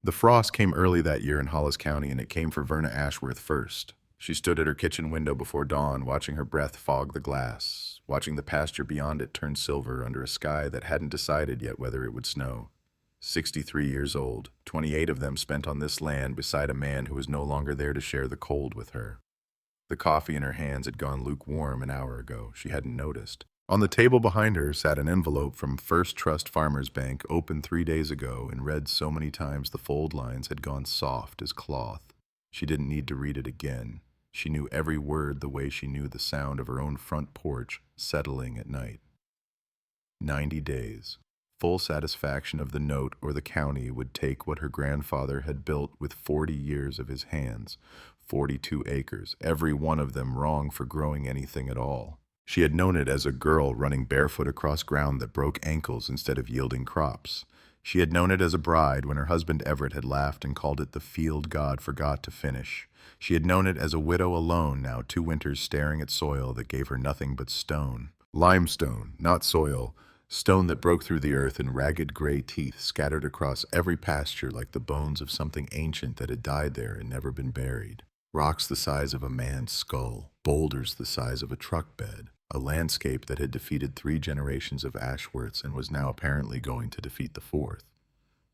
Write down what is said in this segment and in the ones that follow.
The frost came early that year in Hollis County, and it came for Verna Ashworth first. She stood at her kitchen window before dawn, watching her breath fog the glass, watching the pasture beyond it turn silver under a sky that hadn't decided yet whether it would snow. 63 years old, 28 of them spent on this land beside a man who was no longer there to share the cold with her. The coffee in her hands had gone lukewarm an hour ago. She hadn't noticed. On the table behind her sat an envelope from First Trust Farmers Bank, opened 3 days ago and read so many times the fold lines had gone soft as cloth. She didn't need to read it again. She knew every word the way she knew the sound of her own front porch settling at night. 90 days. Full satisfaction of the note or the county would take what her grandfather had built with 40 years of his hands. 42 acres, every one of them wrong for growing anything at all. She had known it as a girl running barefoot across ground that broke ankles instead of yielding crops. She had known it as a bride when her husband Everett had laughed and called it the field God forgot to finish. She had known it as a widow alone now, 2 winters staring at soil that gave her nothing but stone. Limestone, not soil. Stone that broke through the earth in ragged gray teeth scattered across every pasture like the bones of something ancient that had died there and never been buried. Rocks the size of a man's skull, boulders the size of a truck bed. A landscape that had defeated 3 generations of Ashworths and was now apparently going to defeat the 4th.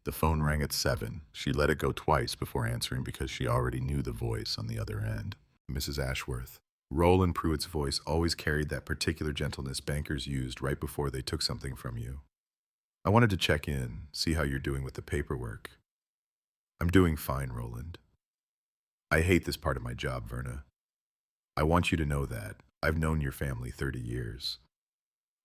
The phone rang at 7. She let it go twice before answering because she already knew the voice on the other end. Mrs. Ashworth. Roland Pruitt's voice always carried that particular gentleness bankers used right before they took something from you. I wanted to check in, see how you're doing with the paperwork. I'm doing fine, Roland. I hate this part of my job, Verna. I want you to know that. I've known your family 30 years.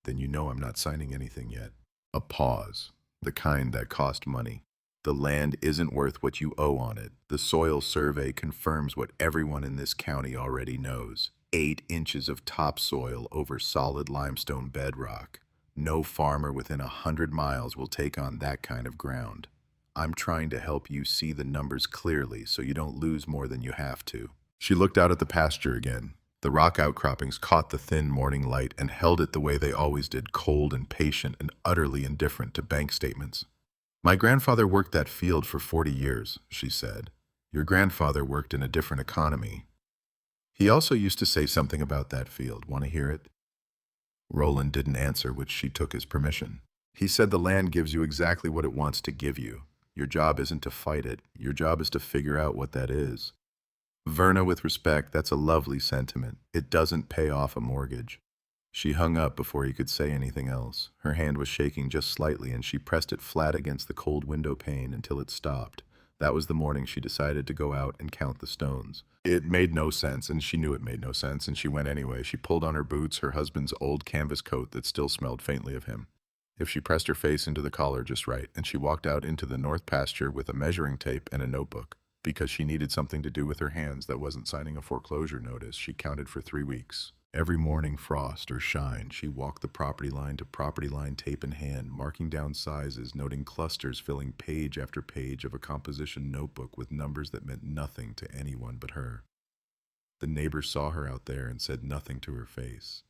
Then you know I'm not signing anything yet. A pause, the kind that cost money. The land isn't worth what you owe on it. The soil survey confirms what everyone in this county already knows. 8 inches of topsoil over solid limestone bedrock. No farmer within 100 miles will take on that kind of ground. I'm trying to help you see the numbers clearly so you don't lose more than you have to. She looked out at the pasture again. The rock outcroppings caught the thin morning light and held it the way they always did, cold and patient and utterly indifferent to bank statements. My grandfather worked that field for 40 years, she said. Your grandfather worked in a different economy. He also used to say something about that field. Want to hear it? Roland didn't answer, which she took as permission. He said the land gives you exactly what it wants to give you. Your job isn't to fight it. Your job is to figure out what that is. Verna, with respect, that's a lovely sentiment. It doesn't pay off a mortgage. She hung up before he could say anything else. Her hand was shaking just slightly, and she pressed it flat against the cold window pane until it stopped. That was the morning she decided to go out and count the stones. It made no sense, and she knew it made no sense, and she went anyway. She pulled on her boots, her husband's old canvas coat that still smelled faintly of him. If she pressed her face into the collar just right, and she walked out into the north pasture with a measuring tape and a notebook. Because she needed something to do with her hands that wasn't signing a foreclosure notice, she counted for 3 weeks. Every morning, frost or shine, she walked the property line to property line, tape in hand, marking down sizes, noting clusters, filling page after page of a composition notebook with numbers that meant nothing to anyone but her. The neighbors saw her out there and said nothing to her face.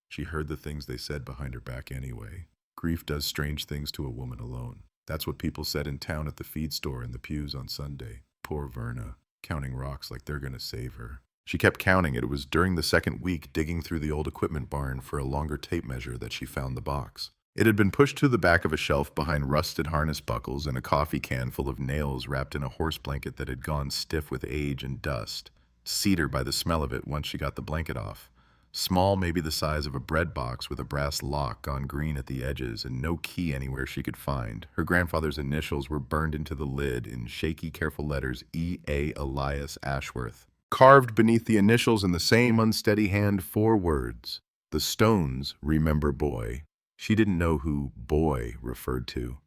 She heard the things they said behind her back anyway. Grief does strange things to a woman alone. That's what people said in town at the feed store in the pews on Sunday. Poor Verna, counting rocks like they're going to save her. She kept counting it. It was during the 2nd week digging through the old equipment barn for a longer tape measure that she found the box. It had been pushed to the back of a shelf behind rusted harness buckles and a coffee can full of nails wrapped in a horse blanket that had gone stiff with age and dust. Cedar by the smell of it once she got the blanket off. Small, maybe the size of a bread box with a brass lock gone green at the edges and no key anywhere she could find. Her grandfather's initials were burned into the lid in shaky, careful letters, E.A. Elias Ashworth. Carved beneath the initials in the same unsteady hand, 4 words. The stones remember boy. She didn't know who boy referred to.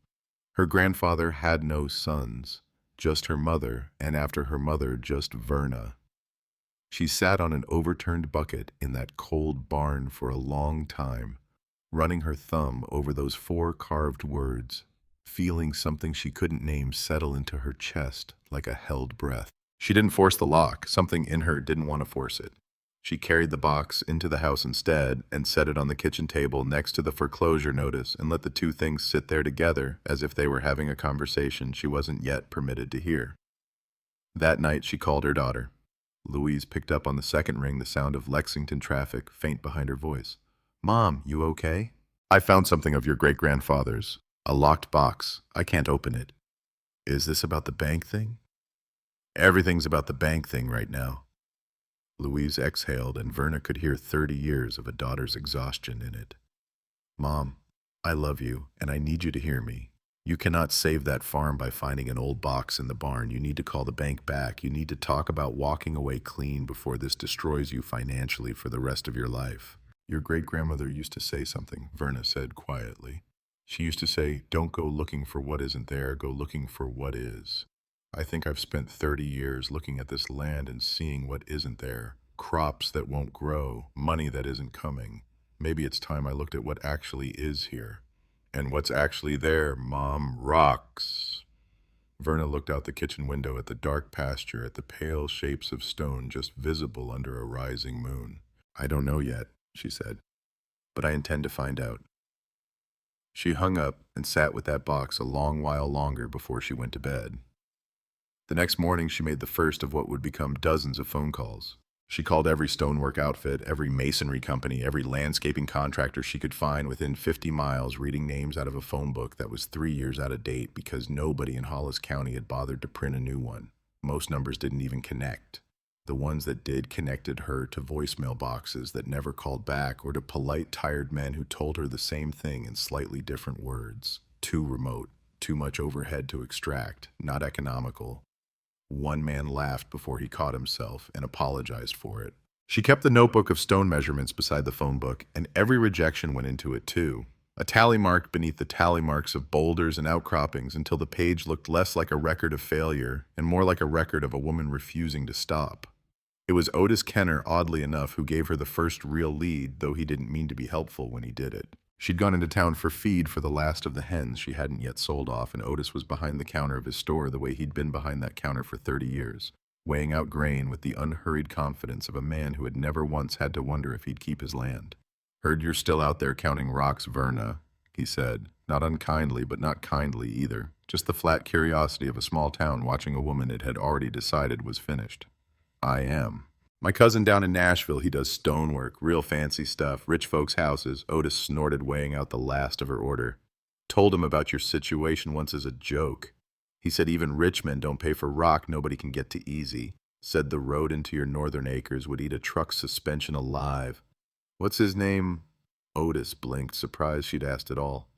Her grandfather had no sons, just her mother, and after her mother, just Verna. She sat on an overturned bucket in that cold barn for a long time, running her thumb over those 4 carved words, feeling something she couldn't name settle into her chest like a held breath. She didn't force the lock. Something in her didn't want to force it. She carried the box into the house instead and set it on the kitchen table next to the foreclosure notice and let the two things sit there together as if they were having a conversation she wasn't yet permitted to hear. That night she called her daughter. Louise picked up on the second ring the sound of Lexington traffic faint behind her voice. "Mom, you okay?" "I found something of your great-grandfather's. A locked box. I can't open it." "Is this about the bank thing?" "Everything's about the bank thing right now." Louise exhaled, and Verna could hear 30 years of a daughter's exhaustion in it. "Mom, I love you, and I need you to hear me. You cannot save that farm by finding an old box in the barn. You need to call the bank back. You need to talk about walking away clean before this destroys you financially for the rest of your life." "Your great-grandmother used to say something," Verna said quietly. "She used to say, 'Don't go looking for what isn't there, go looking for what is.' I think I've spent 30 years looking at this land and seeing what isn't there. Crops that won't grow, money that isn't coming. Maybe it's time I looked at what actually is here." "And what's actually there, Mom? Rocks." Verna looked out the kitchen window at the dark pasture, at the pale shapes of stone just visible under a rising moon. "I don't know yet," she said, "but I intend to find out." She hung up and sat with that box a long while longer before she went to bed. The next morning she made the first of what would become dozens of phone calls. She called every stonework outfit, every masonry company, every landscaping contractor she could find within 50 miles, reading names out of a phone book that was 3 years out of date because nobody in Hollis County had bothered to print a new one. Most numbers didn't even connect. The ones that did connected her to voicemail boxes that never called back or to polite, tired men who told her the same thing in slightly different words. Too remote, too much overhead to extract, not economical. One man laughed before he caught himself and apologized for it. She kept the notebook of stone measurements beside the phone book, and every rejection went into it too. A tally mark beneath the tally marks of boulders and outcroppings until the page looked less like a record of failure and more like a record of a woman refusing to stop. It was Otis Kenner, oddly enough, who gave her the first real lead, though he didn't mean to be helpful when he did it. She'd gone into town for feed for the last of the hens she hadn't yet sold off, and Otis was behind the counter of his store the way he'd been behind that counter for 30 years, weighing out grain with the unhurried confidence of a man who had never once had to wonder if he'd keep his land. "Heard you're still out there counting rocks, Verna," he said, not unkindly but not kindly either, just the flat curiosity of a small town watching a woman it had already decided was finished. "I am. My cousin down in Nashville, he does stonework, real fancy stuff, rich folks' houses." Otis snorted, weighing out the last of her order. "Told him about your situation once as a joke. He said even rich men don't pay for rock nobody can get to easy. Said the road into your northern acres would eat a truck suspension alive." "What's his name?" Otis blinked, surprised she'd asked at all.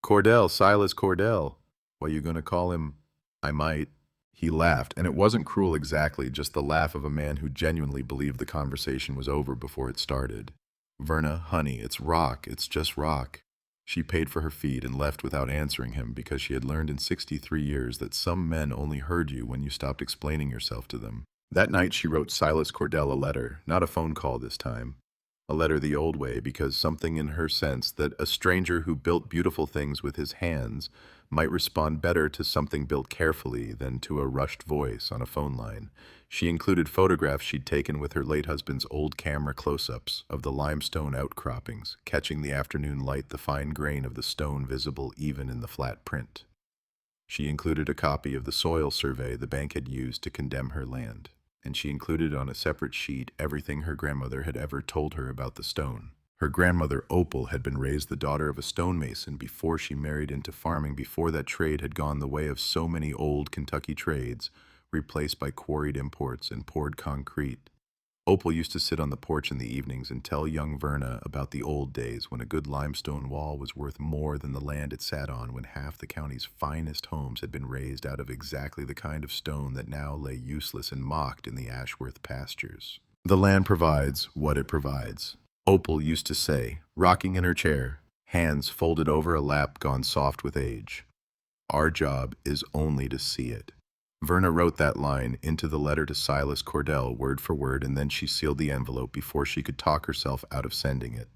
"Cordell, Silas Cordell." "Why, you gonna call him—" "I might." He laughed, and it wasn't cruel exactly, just the laugh of a man who genuinely believed the conversation was over before it started. "Verna, honey, it's rock. It's just rock." She paid for her feed and left without answering him because she had learned in 63 years that some men only heard you when you stopped explaining yourself to them. That night she wrote Silas Cordell a letter, not a phone call this time. A letter the old way, because something in her sensed that a stranger who built beautiful things with his hands might respond better to something built carefully than to a rushed voice on a phone line. She included photographs she'd taken with her late husband's old camera close-ups of the limestone outcroppings, catching the afternoon light the fine grain of the stone visible even in the flat print. She included a copy of the soil survey the bank had used to condemn her land, and she included on a separate sheet everything her grandmother had ever told her about the stone. Her grandmother, Opal, had been raised the daughter of a stonemason before she married into farming, before that trade had gone the way of so many old Kentucky trades, replaced by quarried imports and poured concrete. Opal used to sit on the porch in the evenings and tell young Verna about the old days when a good limestone wall was worth more than the land it sat on, when half the county's finest homes had been raised out of exactly the kind of stone that now lay useless and mocked in the Ashworth pastures. "The land provides what it provides," Opal used to say, rocking in her chair, hands folded over a lap gone soft with age. "Our job is only to see it." Verna wrote that line into the letter to Silas Cordell word for word, and then she sealed the envelope before she could talk herself out of sending it.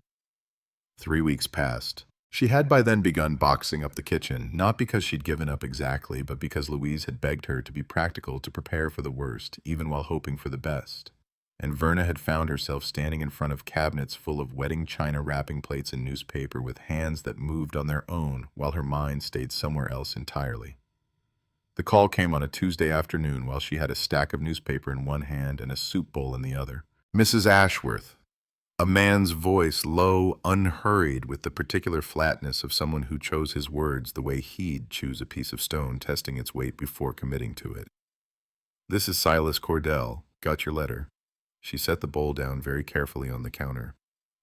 3 weeks passed. She had by then begun boxing up the kitchen, not because she'd given up exactly, but because Louise had begged her to be practical, to prepare for the worst, even while hoping for the best. and Verna had found herself standing in front of cabinets full of wedding china wrapping plates and newspaper with hands that moved on their own while her mind stayed somewhere else entirely. The call came on a Tuesday afternoon while she had a stack of newspaper in one hand and a soup bowl in the other. Mrs. Ashworth. A man's voice, low, unhurried, with the particular flatness of someone who chose his words the way he'd choose a piece of stone, testing its weight before committing to it. This is Silas Cordell. Got your letter. She set the bowl down very carefully on the counter.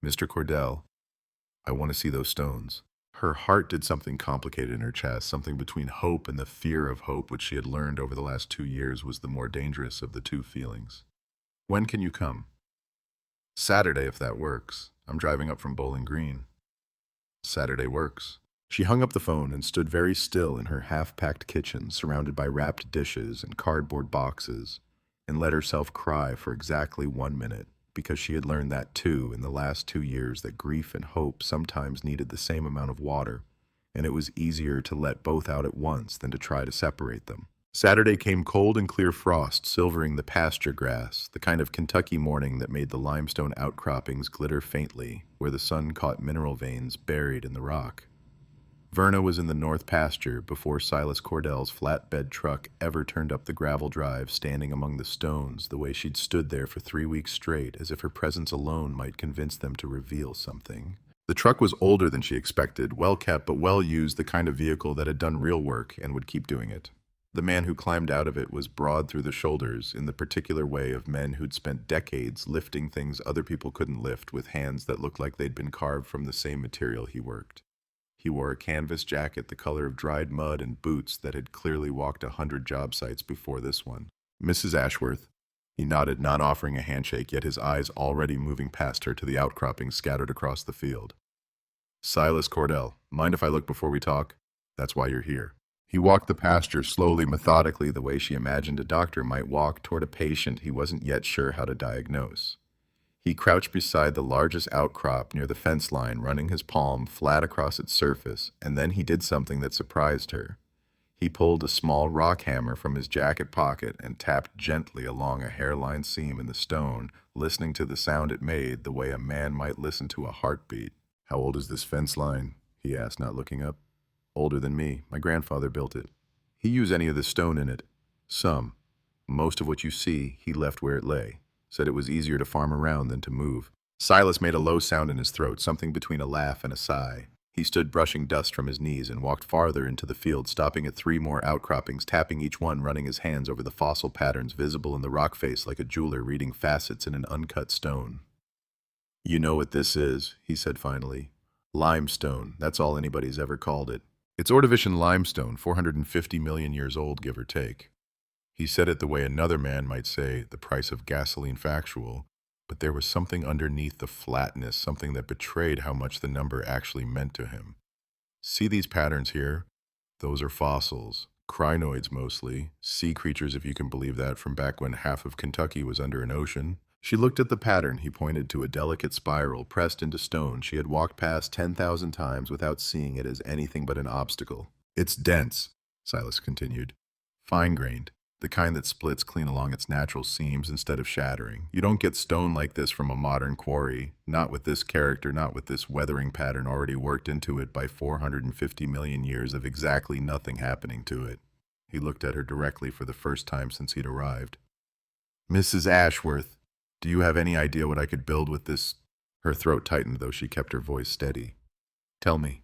Mr. Cordell, I want to see those stones. Her heart did something complicated in her chest, something between hope and the fear of hope, which she had learned over the last 2 years was the more dangerous of the two feelings. When can you come? Saturday, if that works. I'm driving up from Bowling Green. Saturday works. She hung up the phone and stood very still in her half-packed kitchen, surrounded by wrapped dishes and cardboard boxes, and let herself cry for exactly 1 minute, because she had learned that too in the last 2 years, that grief and hope sometimes needed the same amount of water, and it was easier to let both out at once than to try to separate them. Saturday came cold and clear frost, silvering the pasture grass, the kind of Kentucky morning that made the limestone outcroppings glitter faintly, where the sun caught mineral veins buried in the rock. Verna was in the north pasture before Silas Cordell's flatbed truck ever turned up the gravel drive, standing among the stones the way she'd stood there for 3 weeks straight, as if her presence alone might convince them to reveal something. The truck was older than she expected, well-kept but well-used, the kind of vehicle that had done real work and would keep doing it. The man who climbed out of it was broad through the shoulders, in the particular way of men who'd spent decades lifting things other people couldn't lift with hands that looked like they'd been carved from the same material he worked. He wore a canvas jacket the color of dried mud and boots that had clearly walked 100 job sites before this one. Mrs. Ashworth. He nodded, not offering a handshake, yet his eyes already moving past her to the outcroppings scattered across the field. Silas Cordell, mind if I look before we talk? That's why you're here. He walked the pasture slowly, methodically, the way she imagined a doctor might walk toward a patient he wasn't yet sure how to diagnose. He crouched beside the largest outcrop near the fence line, running his palm flat across its surface, and then he did something that surprised her. He pulled a small rock hammer from his jacket pocket and tapped gently along a hairline seam in the stone, listening to the sound it made the way a man might listen to a heartbeat. How old is this fence line? He asked, not looking up. Older than me. My grandfather built it. He used any of the stone in it. Some. Most of what you see, he left where it lay. Said it was easier to farm around than to move. Silas made a low sound in his throat, something between a laugh and a sigh. He stood brushing dust from his knees and walked farther into the field, stopping at 3 more outcroppings, tapping each one, running his hands over the fossil patterns visible in the rock face like a jeweler reading facets in an uncut stone. You know what this is, he said finally. Limestone. That's all anybody's ever called it. It's Ordovician limestone, 450 million years old, give or take. He said it the way another man might say the price of gasoline factual, but there was something underneath the flatness, something that betrayed how much the number actually meant to him. See these patterns here? Those are fossils. Crinoids mostly. Sea creatures, if you can believe that, from back when half of Kentucky was under an ocean. She looked at the pattern. He pointed to a delicate spiral pressed into stone she had walked past 10,000 times without seeing it as anything but an obstacle. It's dense, Silas continued. Fine-grained, the kind that splits clean along its natural seams instead of shattering. You don't get stone like this from a modern quarry, not with this character, not with this weathering pattern already worked into it by 450 million years of exactly nothing happening to it. He looked at her directly for the first time since he'd arrived. Mrs. Ashworth, do you have any idea what I could build with this? Her throat tightened, though she kept her voice steady. Tell me.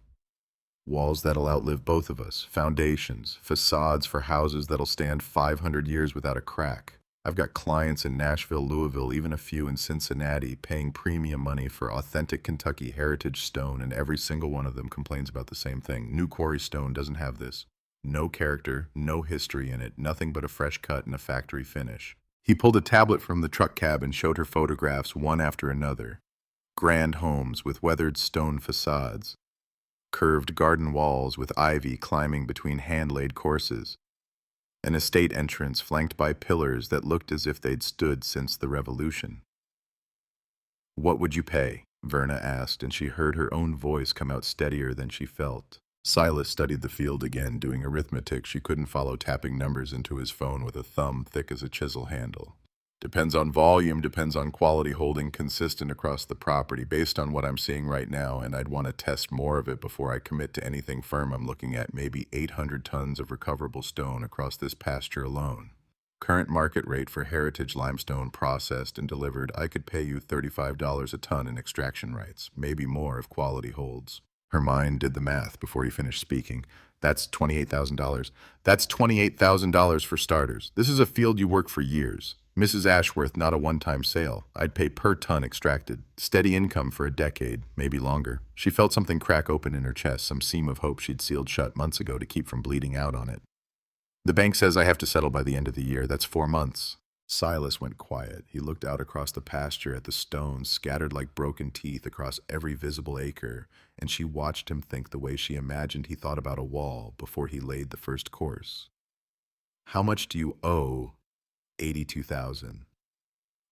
Walls that'll outlive both of us, foundations, facades for houses that'll stand 500 years without a crack. I've got clients in Nashville, Louisville, even a few in Cincinnati, paying premium money for authentic Kentucky heritage stone, and every single one of them complains about the same thing. New quarry stone doesn't have this. No character, no history in it, nothing but a fresh cut and a factory finish. He pulled a tablet from the truck cab and showed her photographs one after another. Grand homes with weathered stone facades. Curved garden walls with ivy climbing between hand-laid courses. An estate entrance flanked by pillars that looked as if they'd stood since the Revolution. What would you pay? Verna asked, and she heard her own voice come out steadier than she felt. Silas studied the field again, doing arithmetic she couldn't follow, tapping numbers into his phone with a thumb thick as a chisel handle. Depends on volume, depends on quality holding consistent across the property based on what I'm seeing right now, and I'd want to test more of it before I commit to anything firm. I'm looking at maybe 800 tons of recoverable stone across this pasture alone. Current market rate for heritage limestone processed and delivered, I could pay you $35 a ton in extraction rights, maybe more if quality holds. Her mind did the math before he finished speaking. That's $28,000. That's $28,000 for starters. This is a field you work for years. Mrs. Ashworth, not a one-time sale. I'd pay per ton extracted. Steady income for a decade, maybe longer. She felt something crack open in her chest, some seam of hope she'd sealed shut months ago to keep from bleeding out on it. The bank says I have to settle by the end of the year. That's 4 months. Silas went quiet. He looked out across the pasture at the stones scattered like broken teeth across every visible acre, and she watched him think the way she imagined he thought about a wall before he laid the first course. How much do you owe? 82,000.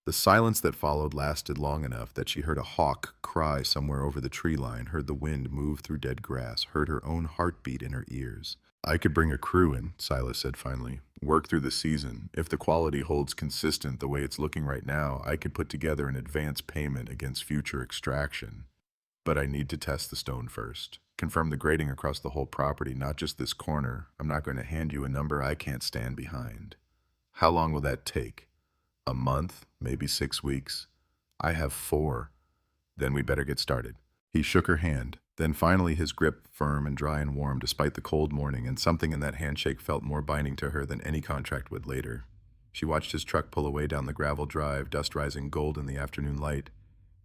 The silence that followed lasted long enough that she heard a hawk cry somewhere over the tree line, heard the wind move through dead grass, heard her own heartbeat in her ears. I could bring a crew in, Silas said finally. Work through the season. If the quality holds consistent the way it's looking right now, I could put together an advance payment against future extraction. But I need to test the stone first. Confirm the grading across the whole property, not just this corner. I'm not going to hand you a number I can't stand behind. How long will that take? A month? Maybe 6 weeks? I have 4. Then we better get started. He shook her hand. Then finally his grip firm and dry and warm despite the cold morning, and something in that handshake felt more binding to her than any contract would later. She watched his truck pull away down the gravel drive, dust rising gold in the afternoon light,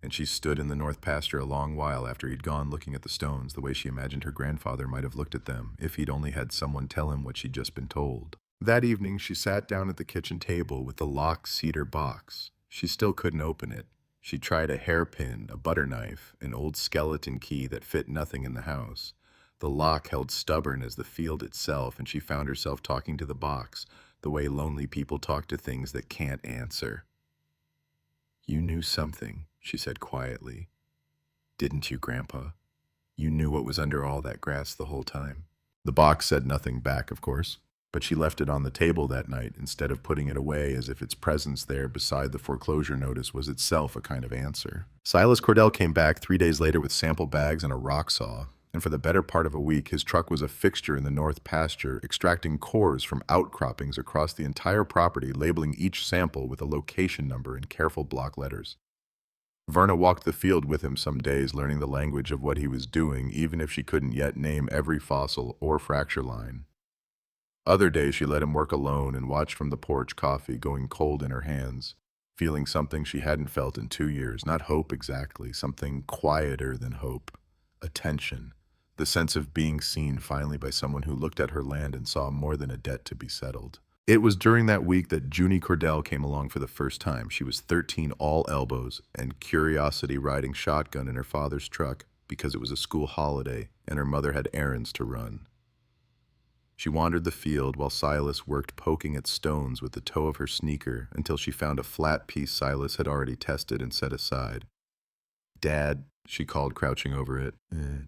and she stood in the north pasture a long while after he'd gone, looking at the stones the way she imagined her grandfather might have looked at them if he'd only had someone tell him what she'd just been told. That evening she sat down at the kitchen table with the locked cedar box. She still couldn't open it. She tried a hairpin, a butter knife, an old skeleton key that fit nothing in the house. The lock held stubborn as the field itself, and she found herself talking to the box, the way lonely people talk to things that can't answer. "You knew something," she said quietly. "Didn't you, Grandpa? You knew what was under all that grass the whole time." The box said nothing back, of course. But she left it on the table that night instead of putting it away, as if its presence there beside the foreclosure notice was itself a kind of answer. Silas Cordell came back 3 days later with sample bags and a rock saw, and for the better part of a week his truck was a fixture in the north pasture, extracting cores from outcroppings across the entire property, labeling each sample with a location number in careful block letters. Verna walked the field with him some days, learning the language of what he was doing, even if she couldn't yet name every fossil or fracture line. Other days she let him work alone and watched from the porch, coffee going cold in her hands, feeling something she hadn't felt in 2 years. Not hope exactly, something quieter than hope. Attention. The sense of being seen finally by someone who looked at her land and saw more than a debt to be settled. It was during that week that Junie Cordell came along for the first time. She was 13 all elbows and curiosity riding shotgun in her father's truck because it was a school holiday and her mother had errands to run. She wandered the field while Silas worked poking at stones with the toe of her sneaker until she found a flat piece Silas had already tested and set aside. "Dad," she called, crouching over it.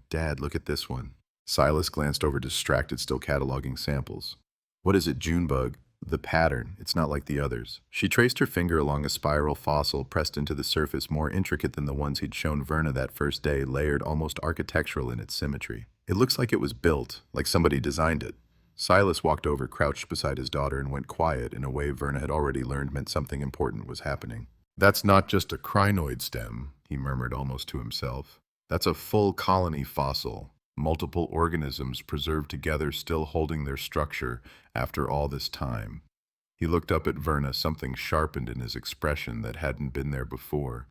"Dad, look at this one." Silas glanced over, distracted, still cataloging samples. "What is it, Junebug?" "The pattern. It's not like the others." She traced her finger along a spiral fossil pressed into the surface, more intricate than the ones he'd shown Verna that first day, layered, almost architectural in its symmetry. "It looks like it was built, like somebody designed it." Silas walked over, crouched beside his daughter, and went quiet in a way Verna had already learned meant something important was happening. "That's not just a crinoid stem," he murmured almost to himself. "That's a full colony fossil, multiple organisms preserved together, still holding their structure after all this time." He looked up at Verna, something sharpened in his expression that hadn't been there before.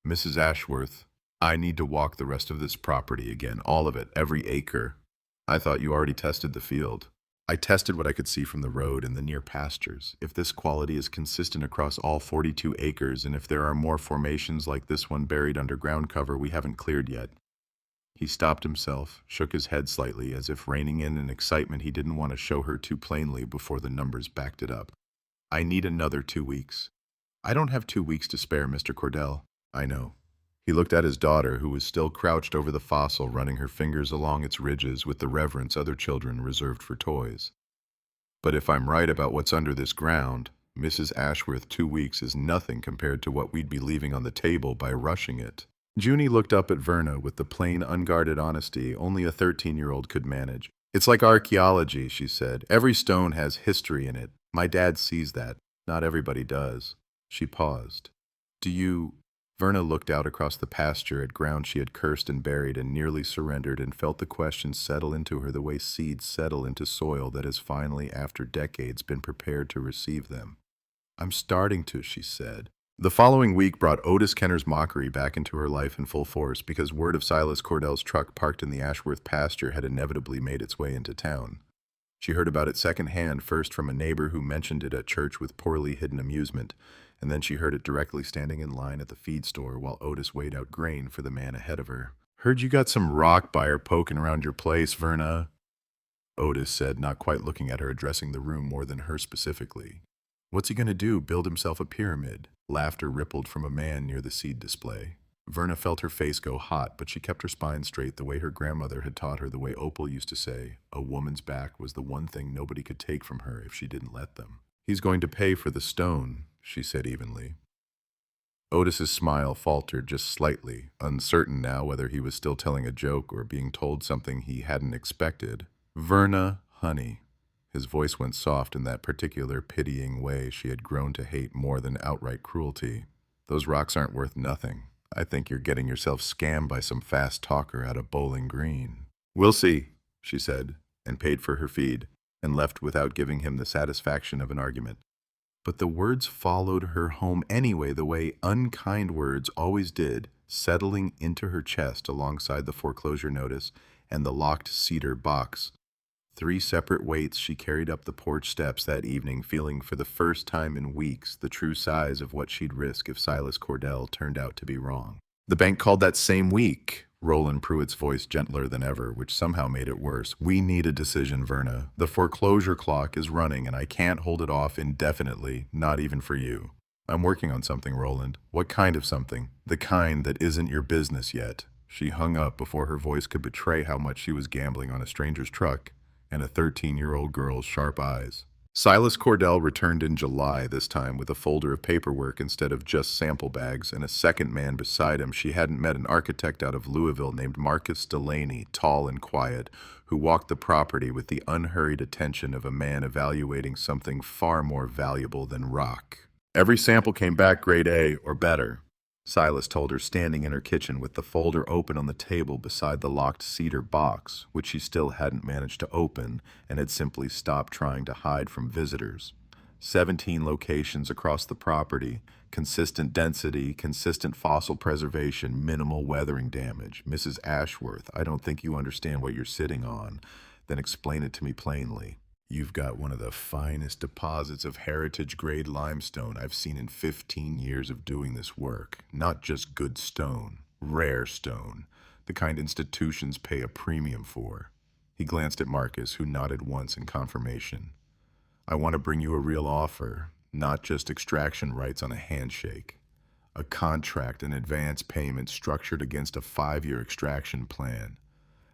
"Mrs. Ashworth, I need to walk the rest of this property again, all of it, every acre." "I thought you already tested the field." "I tested what I could see from the road and the near pastures. If this quality is consistent across all 42 acres, and if there are more formations like this one buried under ground cover we haven't cleared yet." He stopped himself, shook his head slightly, as if reining in an excitement he didn't want to show her too plainly before the numbers backed it up. "I need another 2 weeks." "I don't have 2 weeks to spare, Mr. Cordell." "I know." He looked at his daughter, who was still crouched over the fossil, running her fingers along its ridges with the reverence other children reserved for toys. "But if I'm right about what's under this ground, Mrs. Ashworth, 2 weeks is nothing compared to what we'd be leaving on the table by rushing it. Junie looked up at Verna with the plain, unguarded honesty only a 13-year-old could manage. It's like archaeology, she said. Every stone has history in it. My dad sees that. Not everybody does. She paused. Do you... Verna looked out across the pasture at ground she had cursed and buried and nearly surrendered, and felt the question settle into her the way seeds settle into soil that has finally, after decades, been prepared to receive them. I'm starting to, she said. The following week brought Otis Kenner's mockery back into her life in full force because word of Silas Cordell's truck parked in the Ashworth pasture had inevitably made its way into town. She heard about it secondhand, first from a neighbor who mentioned it at church with poorly hidden amusement, and then she heard it directly standing in line at the feed store while Otis weighed out grain for the man ahead of her. Heard you got some rock buyer poking around your place, Verna, Otis said, not quite looking at her, addressing the room more than her specifically. What's he going to do, build himself a pyramid? Laughter rippled from a man near the seed display. Verna felt her face go hot, but she kept her spine straight the way her grandmother had taught her, the way Opal used to say, a woman's back was the one thing nobody could take from her if she didn't let them. He's going to pay for the stone, she said evenly. Otis's smile faltered just slightly, uncertain now whether he was still telling a joke or being told something he hadn't expected. Verna, honey. His voice went soft in that particular pitying way she had grown to hate more than outright cruelty. Those rocks aren't worth nothing. I think you're getting yourself scammed by some fast talker out of Bowling Green. We'll see, she said, and paid for her feed, and left without giving him the satisfaction of an argument. But the words followed her home anyway, the way unkind words always did, settling into her chest alongside the foreclosure notice and the locked cedar box. 3 separate weights she carried up the porch steps that evening, feeling for the first time in weeks the true size of what she'd risk if Silas Cordell turned out to be wrong. The bank called that same week, Roland Pruitt's voice gentler than ever, which somehow made it worse. We need a decision, Verna. The foreclosure clock is running, and I can't hold it off indefinitely, not even for you. I'm working on something, Roland. What kind of something? The kind that isn't your business yet. She hung up before her voice could betray how much she was gambling on a stranger's truck and a 13-year-old girl's sharp eyes. Silas Cordell returned in July, this time with a folder of paperwork instead of just sample bags, and a second man beside him. She hadn't met an architect out of Louisville named Marcus Delaney, tall and quiet, who walked the property with the unhurried attention of a man evaluating something far more valuable than rock. Every sample came back grade A or better, Silas told her, standing in her kitchen with the folder open on the table beside the locked cedar box, which she still hadn't managed to open and had simply stopped trying to hide from visitors. 17 locations across the property, consistent density, consistent fossil preservation, minimal weathering damage. Mrs. Ashworth, I don't think you understand what you're sitting on. Then explain it to me plainly. You've got one of the finest deposits of heritage-grade limestone I've seen in 15 years of doing this work. Not just good stone, rare stone, the kind institutions pay a premium for. He glanced at Marcus, who nodded once in confirmation. I want to bring you a real offer, not just extraction rights on a handshake. A contract and advance payment structured against a 5-year extraction plan.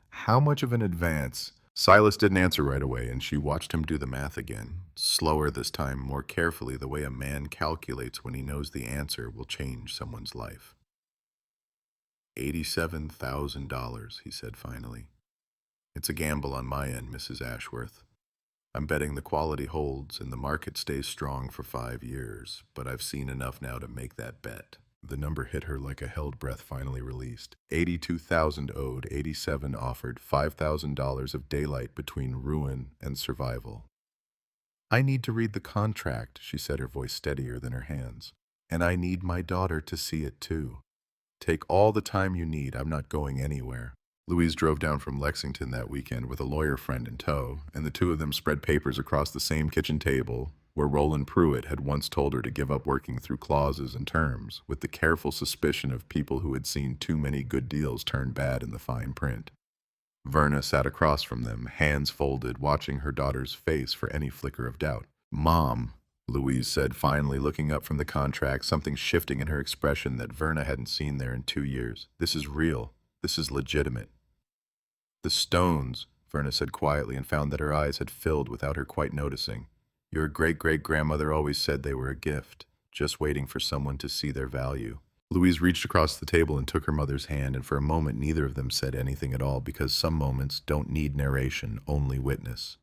How much of an advance? Silas didn't answer right away, and she watched him do the math again, slower this time, more carefully, the way a man calculates when he knows the answer will change someone's life. $87,000, he said finally. It's a gamble on my end, Mrs. Ashworth. I'm betting the quality holds and the market stays strong for 5 years, but I've seen enough now to make that bet. The number hit her like a held breath finally released. 82,000 owed, 87 offered, $5,000 of daylight between ruin and survival. I need to read the contract, she said, her voice steadier than her hands. And I need my daughter to see it too. Take all the time you need, I'm not going anywhere. Louise drove down from Lexington that weekend with a lawyer friend in tow, and the two of them spread papers across the same kitchen table, where Roland Pruitt had once told her to give up working through clauses and terms, with the careful suspicion of people who had seen too many good deals turn bad in the fine print. Verna sat across from them, hands folded, watching her daughter's face for any flicker of doubt. Mom, Louise said finally, looking up from the contract, something shifting in her expression that Verna hadn't seen there in 2 years. This is real. This is legitimate. The stones, Verna said quietly, and found that her eyes had filled without her quite noticing. Your great-great-grandmother always said they were a gift, just waiting for someone to see their value. Louise reached across the table and took her mother's hand, and for a moment neither of them said anything at all because some moments don't need narration, only witness.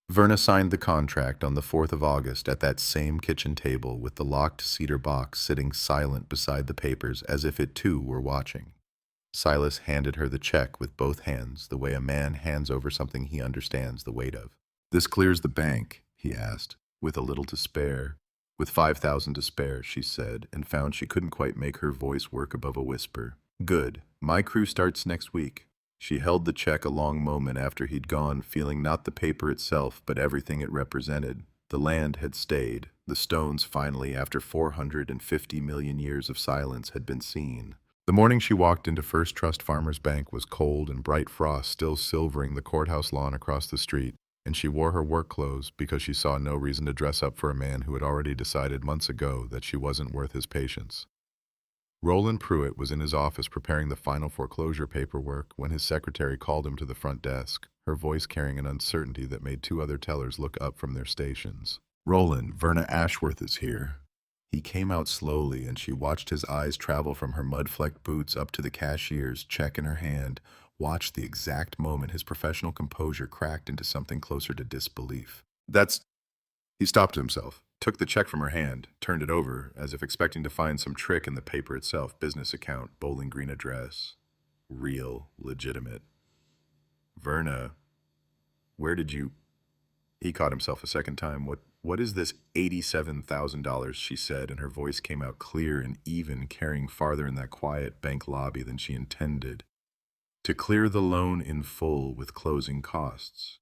Verna signed the contract on the 4th of August at that same kitchen table with the locked cedar box sitting silent beside the papers as if it too were watching. Silas handed her the check with both hands, the way a man hands over something he understands the weight of. "This clears the bank," he asked, with a little to spare. "With 5,000 to spare," she said, and found she couldn't quite make her voice work above a whisper. "Good. My crew starts next week." She held the check a long moment after he'd gone, feeling not the paper itself, but everything it represented. The land had stayed. The stones finally, after 450 million years of silence, had been seen. The morning she walked into First Trust Farmers Bank was cold and bright frost still silvering the courthouse lawn across the street, and she wore her work clothes because she saw no reason to dress up for a man who had already decided months ago that she wasn't worth his patience. Roland Pruitt was in his office preparing the final foreclosure paperwork when his secretary called him to the front desk, her voice carrying an uncertainty that made two other tellers look up from their stations. "Roland, Verna Ashworth is here." He came out slowly, and she watched his eyes travel from her mud-flecked boots up to the cashier's, check in her hand, watched the exact moment his professional composure cracked into something closer to disbelief. "That's—" He stopped himself, took the check from her hand, turned it over, as if expecting to find some trick in the paper itself. Business account, Bowling Green address. Real, legitimate. "Verna, where did you—" He caught himself a second time. What is this $87,000, she said, and her voice came out clear and even, carrying farther in that quiet bank lobby than she intended. "To clear the loan in full with closing costs."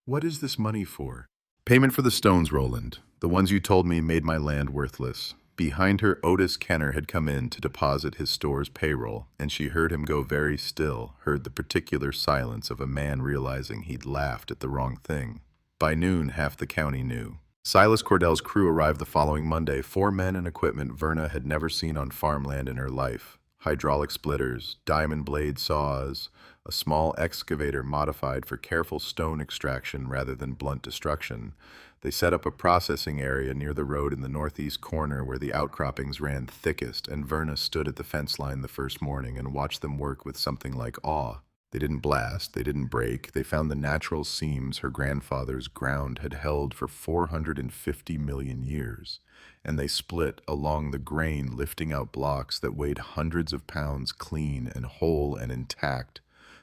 "What is this money for?" "Payment for the stones, Roland. The ones you told me made my land worthless." Behind her, Otis Kenner had come in to deposit his store's payroll, and she heard him go very still, heard the particular silence of a man realizing he'd laughed at the wrong thing. By noon, half the county knew. Silas Cordell's crew arrived the following Monday, 4 men and equipment Verna had never seen on farmland in her life. Hydraulic splitters, diamond blade saws, a small excavator modified for careful stone extraction rather than blunt destruction. They set up a processing area near the road in the northeast corner where the outcroppings ran thickest, and Verna stood at the fence line the first morning and watched them work with something like awe. They didn't blast, they didn't break, they found the natural seams her grandfather's ground had held for 450 million years, and they split along the grain, lifting out blocks that weighed hundreds of pounds clean and whole and intact,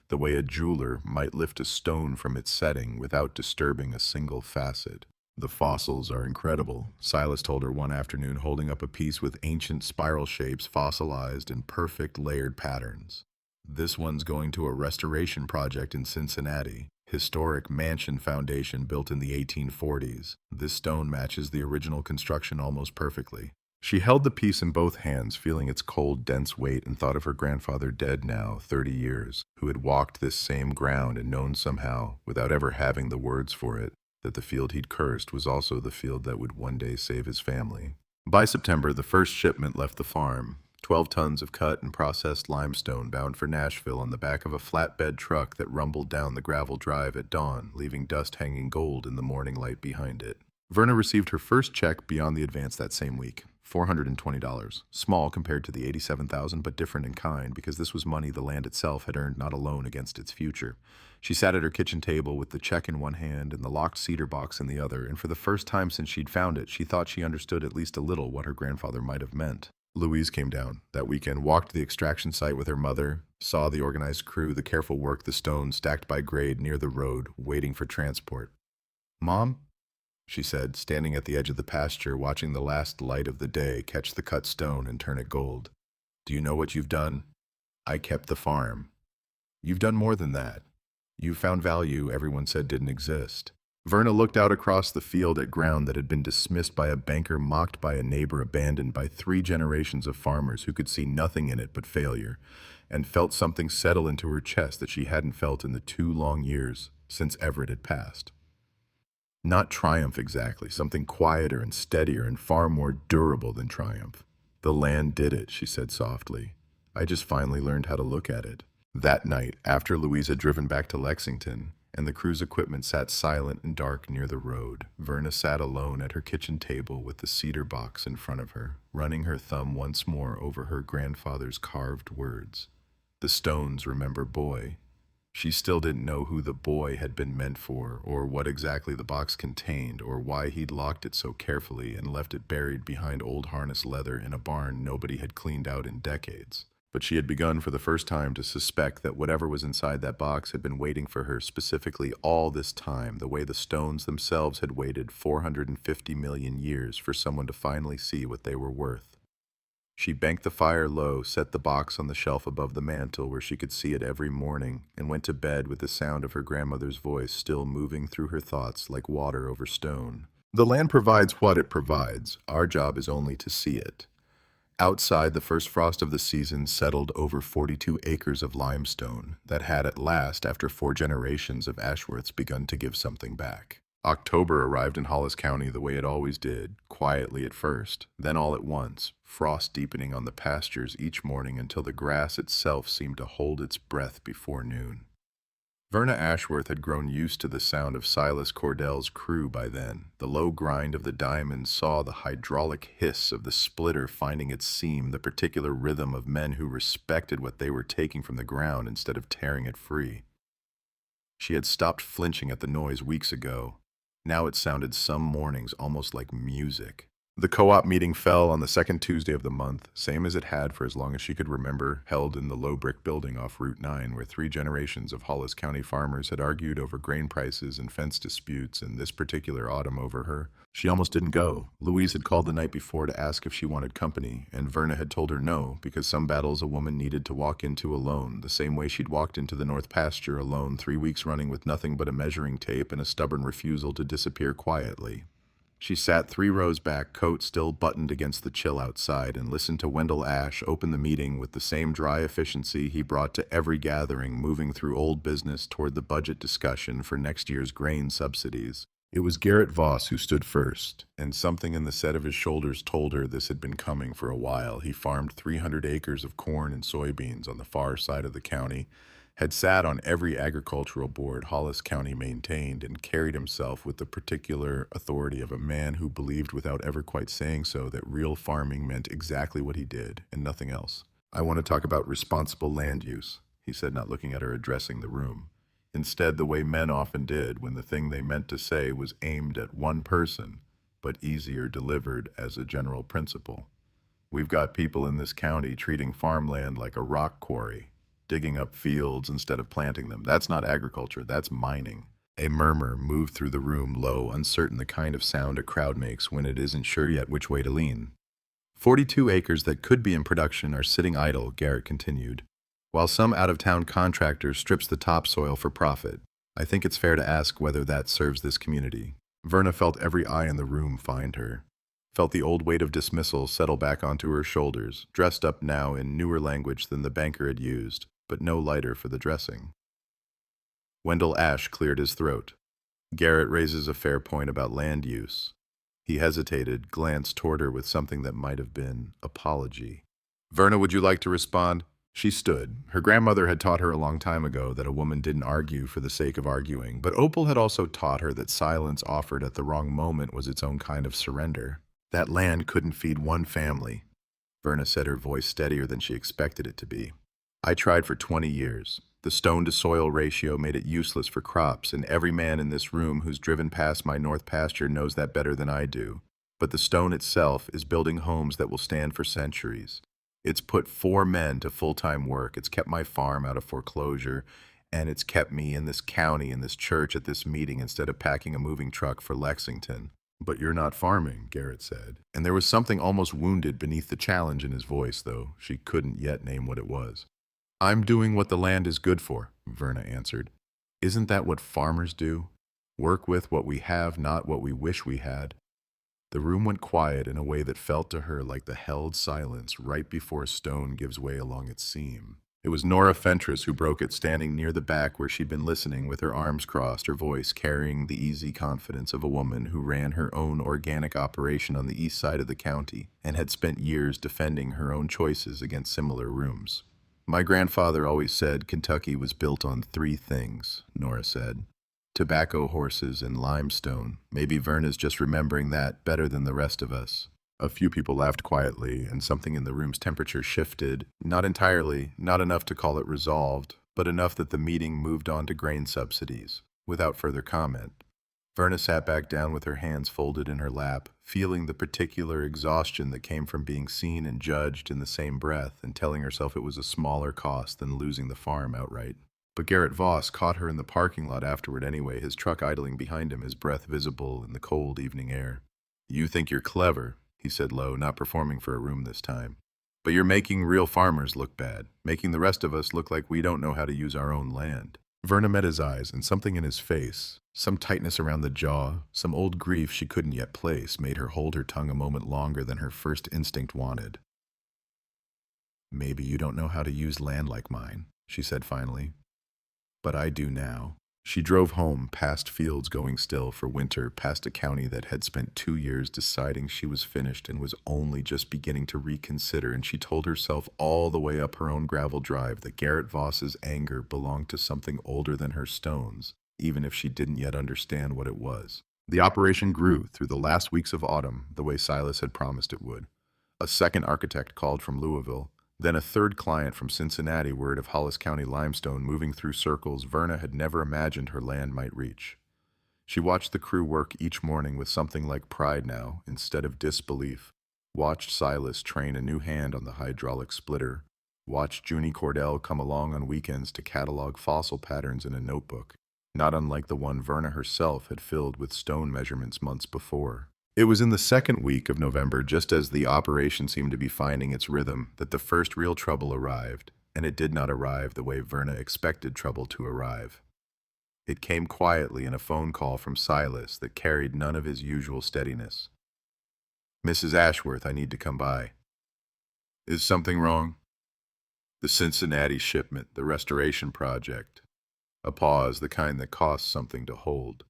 the way a jeweler might lift a stone from its setting without disturbing a single facet. "The fossils are incredible," Silas told her one afternoon, holding up a piece with ancient spiral shapes fossilized in perfect layered patterns. "This one's going to a restoration project in Cincinnati. Historic mansion foundation built in the 1840s. This stone matches the original construction almost perfectly." She held the piece in both hands, feeling its cold, dense weight, and thought of her grandfather dead now, 30 years, who had walked this same ground and known somehow, without ever having the words for it, that the field he'd cursed was also the field that would one day save his family. By September, the first shipment left the farm. 12 tons of cut and processed limestone bound for Nashville on the back of a flatbed truck that rumbled down the gravel drive at dawn, leaving dust hanging gold in the morning light behind it. Verna received her first check beyond the advance that same week, $420. Small compared to the $87,000, but different in kind because this was money the land itself had earned, not a loan against its future. She sat at her kitchen table with the check in one hand and the locked cedar box in the other, and for the first time since she'd found it, she thought she understood at least a little what her grandfather might have meant. Louise came down that weekend, walked to the extraction site with her mother, saw the organized crew, the careful work, the stones stacked by grade near the road, waiting for transport. "Mom," she said, standing at the edge of the pasture, watching the last light of the day catch the cut stone and turn it gold. "Do you know what you've done? I kept the farm. You've done more than that. You've found value everyone said didn't exist." Verna looked out across the field at ground that had been dismissed by a banker, mocked by a neighbor, abandoned by 3 generations of farmers who could see nothing in it but failure, and felt something settle into her chest that she hadn't felt in the 2 long years since Everett had passed. Not triumph exactly, something quieter and steadier and far more durable than triumph. "The land did it," she said softly. "I just finally learned how to look at it." That night, after Louise had driven back to Lexington, and the crew's equipment sat silent and dark near the road. Verna sat alone at her kitchen table with the cedar box in front of her, running her thumb once more over her grandfather's carved words. The stones remember boy. She still didn't know who the boy had been meant for, or what exactly the box contained, or why he'd locked it so carefully and left it buried behind old harness leather in a barn nobody had cleaned out in decades. But she had begun for the first time to suspect that whatever was inside that box had been waiting for her specifically all this time, the way the stones themselves had waited 450 million years for someone to finally see what they were worth. She banked the fire low, set the box on the shelf above the mantel where she could see it every morning, and went to bed with the sound of her grandmother's voice still moving through her thoughts like water over stone. The land provides what it provides. Our job is only to see it. Outside, the first frost of the season settled over 42 acres of limestone that had at last, after 4 generations of Ashworths, begun to give something back. October arrived in Hollis County the way it always did, quietly at first, then all at once, frost deepening on the pastures each morning until the grass itself seemed to hold its breath before noon. Verna Ashworth had grown used to the sound of Silas Cordell's crew by then. The low grind of the diamond saw the hydraulic hiss of the splitter finding its seam, the particular rhythm of men who respected what they were taking from the ground instead of tearing it free. She had stopped flinching at the noise weeks ago. Now it sounded some mornings almost like music. The co-op meeting fell on the second Tuesday of the month, same as it had for as long as she could remember, held in the low brick building off Route 9, where 3 generations of Hollis County farmers had argued over grain prices and fence disputes, and this particular autumn over her. She almost didn't go. Louise had called the night before to ask if she wanted company, and Verna had told her no, because some battles a woman needed to walk into alone, the same way she'd walked into the North Pasture alone 3 weeks running with nothing but a measuring tape and a stubborn refusal to disappear quietly. She sat 3 rows back, coat still buttoned against the chill outside, and listened to Wendell Ash open the meeting with the same dry efficiency he brought to every gathering, moving through old business toward the budget discussion for next year's grain subsidies. It was Garrett Voss who stood first, and something in the set of his shoulders told her this had been coming for a while. He farmed 300 acres of corn and soybeans on the far side of the county, had sat on every agricultural board Hollis County maintained, and carried himself with the particular authority of a man who believed without ever quite saying so that real farming meant exactly what he did and nothing else. "I want to talk about responsible land use," he said, not looking at her, addressing the room. Instead, the way men often did when the thing they meant to say was aimed at one person, but easier delivered as a general principle. "We've got people in this county treating farmland like a rock quarry, digging up fields instead of planting them. That's not agriculture, that's mining." A murmur moved through the room, low, uncertain, the kind of sound a crowd makes when it isn't sure yet which way to lean. 42 acres that could be in production are sitting idle," Garrett continued, "while some out-of-town contractor strips the topsoil for profit. I think it's fair to ask whether that serves this community." Verna felt every eye in the room find her, felt the old weight of dismissal settle back onto her shoulders, dressed up now in newer language than the banker had used, but no lighter for the dressing. Wendell Ash cleared his throat. "Garrett raises a fair point about land use." He hesitated, glanced toward her with something that might have been apology. "Verna, would you like to respond?" She stood. Her grandmother had taught her a long time ago that a woman didn't argue for the sake of arguing, but Opal had also taught her that silence offered at the wrong moment was its own kind of surrender. "That land couldn't feed one family," Verna said, her voice steadier than she expected it to be. "I tried for 20 years. The stone-to-soil ratio made it useless for crops, and every man in this room who's driven past my North Pasture knows that better than I do. But the stone itself is building homes that will stand for centuries. It's put 4 men to full-time work. It's kept my farm out of foreclosure, and it's kept me in this county, in this church, at this meeting instead of packing a moving truck for Lexington." "But you're not farming," Garrett said. And there was something almost wounded beneath the challenge in his voice, though she couldn't yet name what it was. "I'm doing what the land is good for," Verna answered. "Isn't that what farmers do? Work with what we have, not what we wish we had." The room went quiet in a way that felt to her like the held silence right before a stone gives way along its seam. It was Nora Fentress who broke it, standing near the back where she'd been listening with her arms crossed, her voice carrying the easy confidence of a woman who ran her own organic operation on the east side of the county and had spent years defending her own choices against similar rooms. "My grandfather always said Kentucky was built on 3 things," Nora said. Tobacco horses and limestone. Maybe Verna's just remembering that better than the rest of us. A few people laughed quietly, and something in the room's temperature shifted. Not entirely, not enough to call it resolved, but enough that the meeting moved on to grain subsidies. Without further comment, Verna sat back down with her hands folded in her lap, feeling the particular exhaustion that came from being seen and judged in the same breath and telling herself it was a smaller cost than losing the farm outright. But Garrett Voss caught her in the parking lot afterward anyway, his truck idling behind him, his breath visible in the cold evening air. "You think you're clever," he said low, not performing for a room this time. "But you're making real farmers look bad, making the rest of us look like we don't know how to use our own land." Verna met his eyes, and something in his face, some tightness around the jaw, some old grief she couldn't yet place, made her hold her tongue a moment longer than her first instinct wanted. "Maybe you don't know how to use land like mine," she said finally. "But I do now." She drove home, past fields going still for winter, past a county that had spent 2 years deciding she was finished and was only just beginning to reconsider, and she told herself all the way up her own gravel drive that Garrett Voss's anger belonged to something older than her stones, even if she didn't yet understand what it was. The operation grew through the last weeks of autumn, the way Silas had promised it would. A second architect called from Louisville. Then a third client from Cincinnati, word of Hollis County limestone moving through circles Verna had never imagined her land might reach. She watched the crew work each morning with something like pride now, instead of disbelief. Watched Silas train a new hand on the hydraulic splitter. Watched Junie Cordell come along on weekends to catalog fossil patterns in a notebook, not unlike the one Verna herself had filled with stone measurements months before. It was in the second week of November, just as the operation seemed to be finding its rhythm, that the first real trouble arrived, and it did not arrive the way Verna expected trouble to arrive. It came quietly in a phone call from Silas that carried none of his usual steadiness. "Mrs. Ashworth, I need to come by." "Is something wrong?" "The Cincinnati shipment, the restoration project." A pause, the kind that costs something to hold.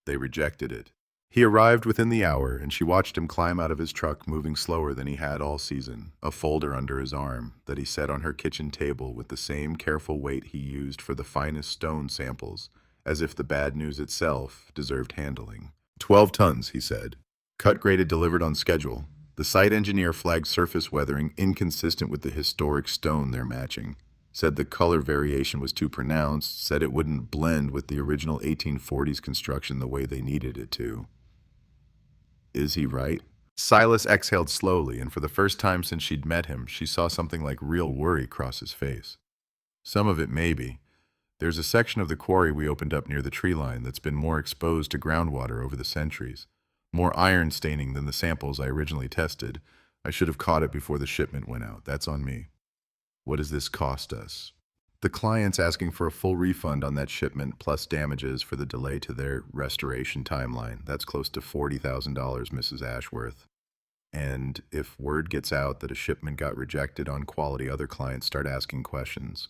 "They rejected it." He arrived within the hour, and she watched him climb out of his truck, moving slower than he had all season, a folder under his arm that he set on her kitchen table with the same careful weight he used for the finest stone samples, as if the bad news itself deserved handling. 12 tons, he said. Cut graded, delivered on schedule. The site engineer flagged surface weathering inconsistent with the historic stone they're matching. Said the color variation was too pronounced, said it wouldn't blend with the original 1840s construction the way they needed it to. Is he right? Silas exhaled slowly, and for the first time since she'd met him, she saw something like real worry cross his face. "Some of it, maybe. There's a section of the quarry we opened up near the tree line that's been more exposed to groundwater over the centuries. More iron staining than the samples I originally tested. I should have caught it before the shipment went out. That's on me." "What does this cost us?" "The client's asking for a full refund on that shipment, plus damages for the delay to their restoration timeline. That's close to $40,000, Mrs. Ashworth. And if word gets out that a shipment got rejected on quality, other clients start asking questions.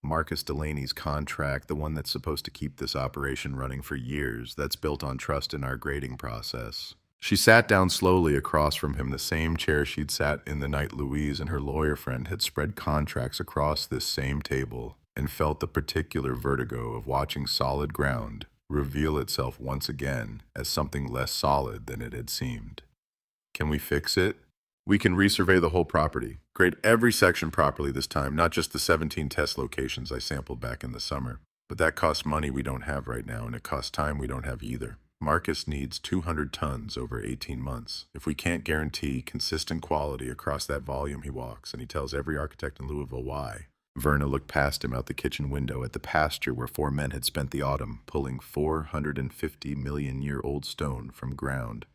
Marcus Delaney's contract, the one that's supposed to keep this operation running for years, that's built on trust in our grading process." She sat down slowly across from him, the same chair she'd sat in the night Louise and her lawyer friend had spread contracts across this same table, and felt the particular vertigo of watching solid ground reveal itself once again as something less solid than it had seemed. "Can we fix it? We can resurvey the whole property. Grade every section properly this time, not just the 17 test locations I sampled back in the summer. But that costs money we don't have right now, and it costs time we don't have either. Marcus needs 200 tons over 18 months. If we can't guarantee consistent quality across that volume, he walks, and he tells every architect in Louisville why." Verna looked past him out the kitchen window at the pasture where 4 men had spent the autumn, pulling 450-million-year-old stone from ground.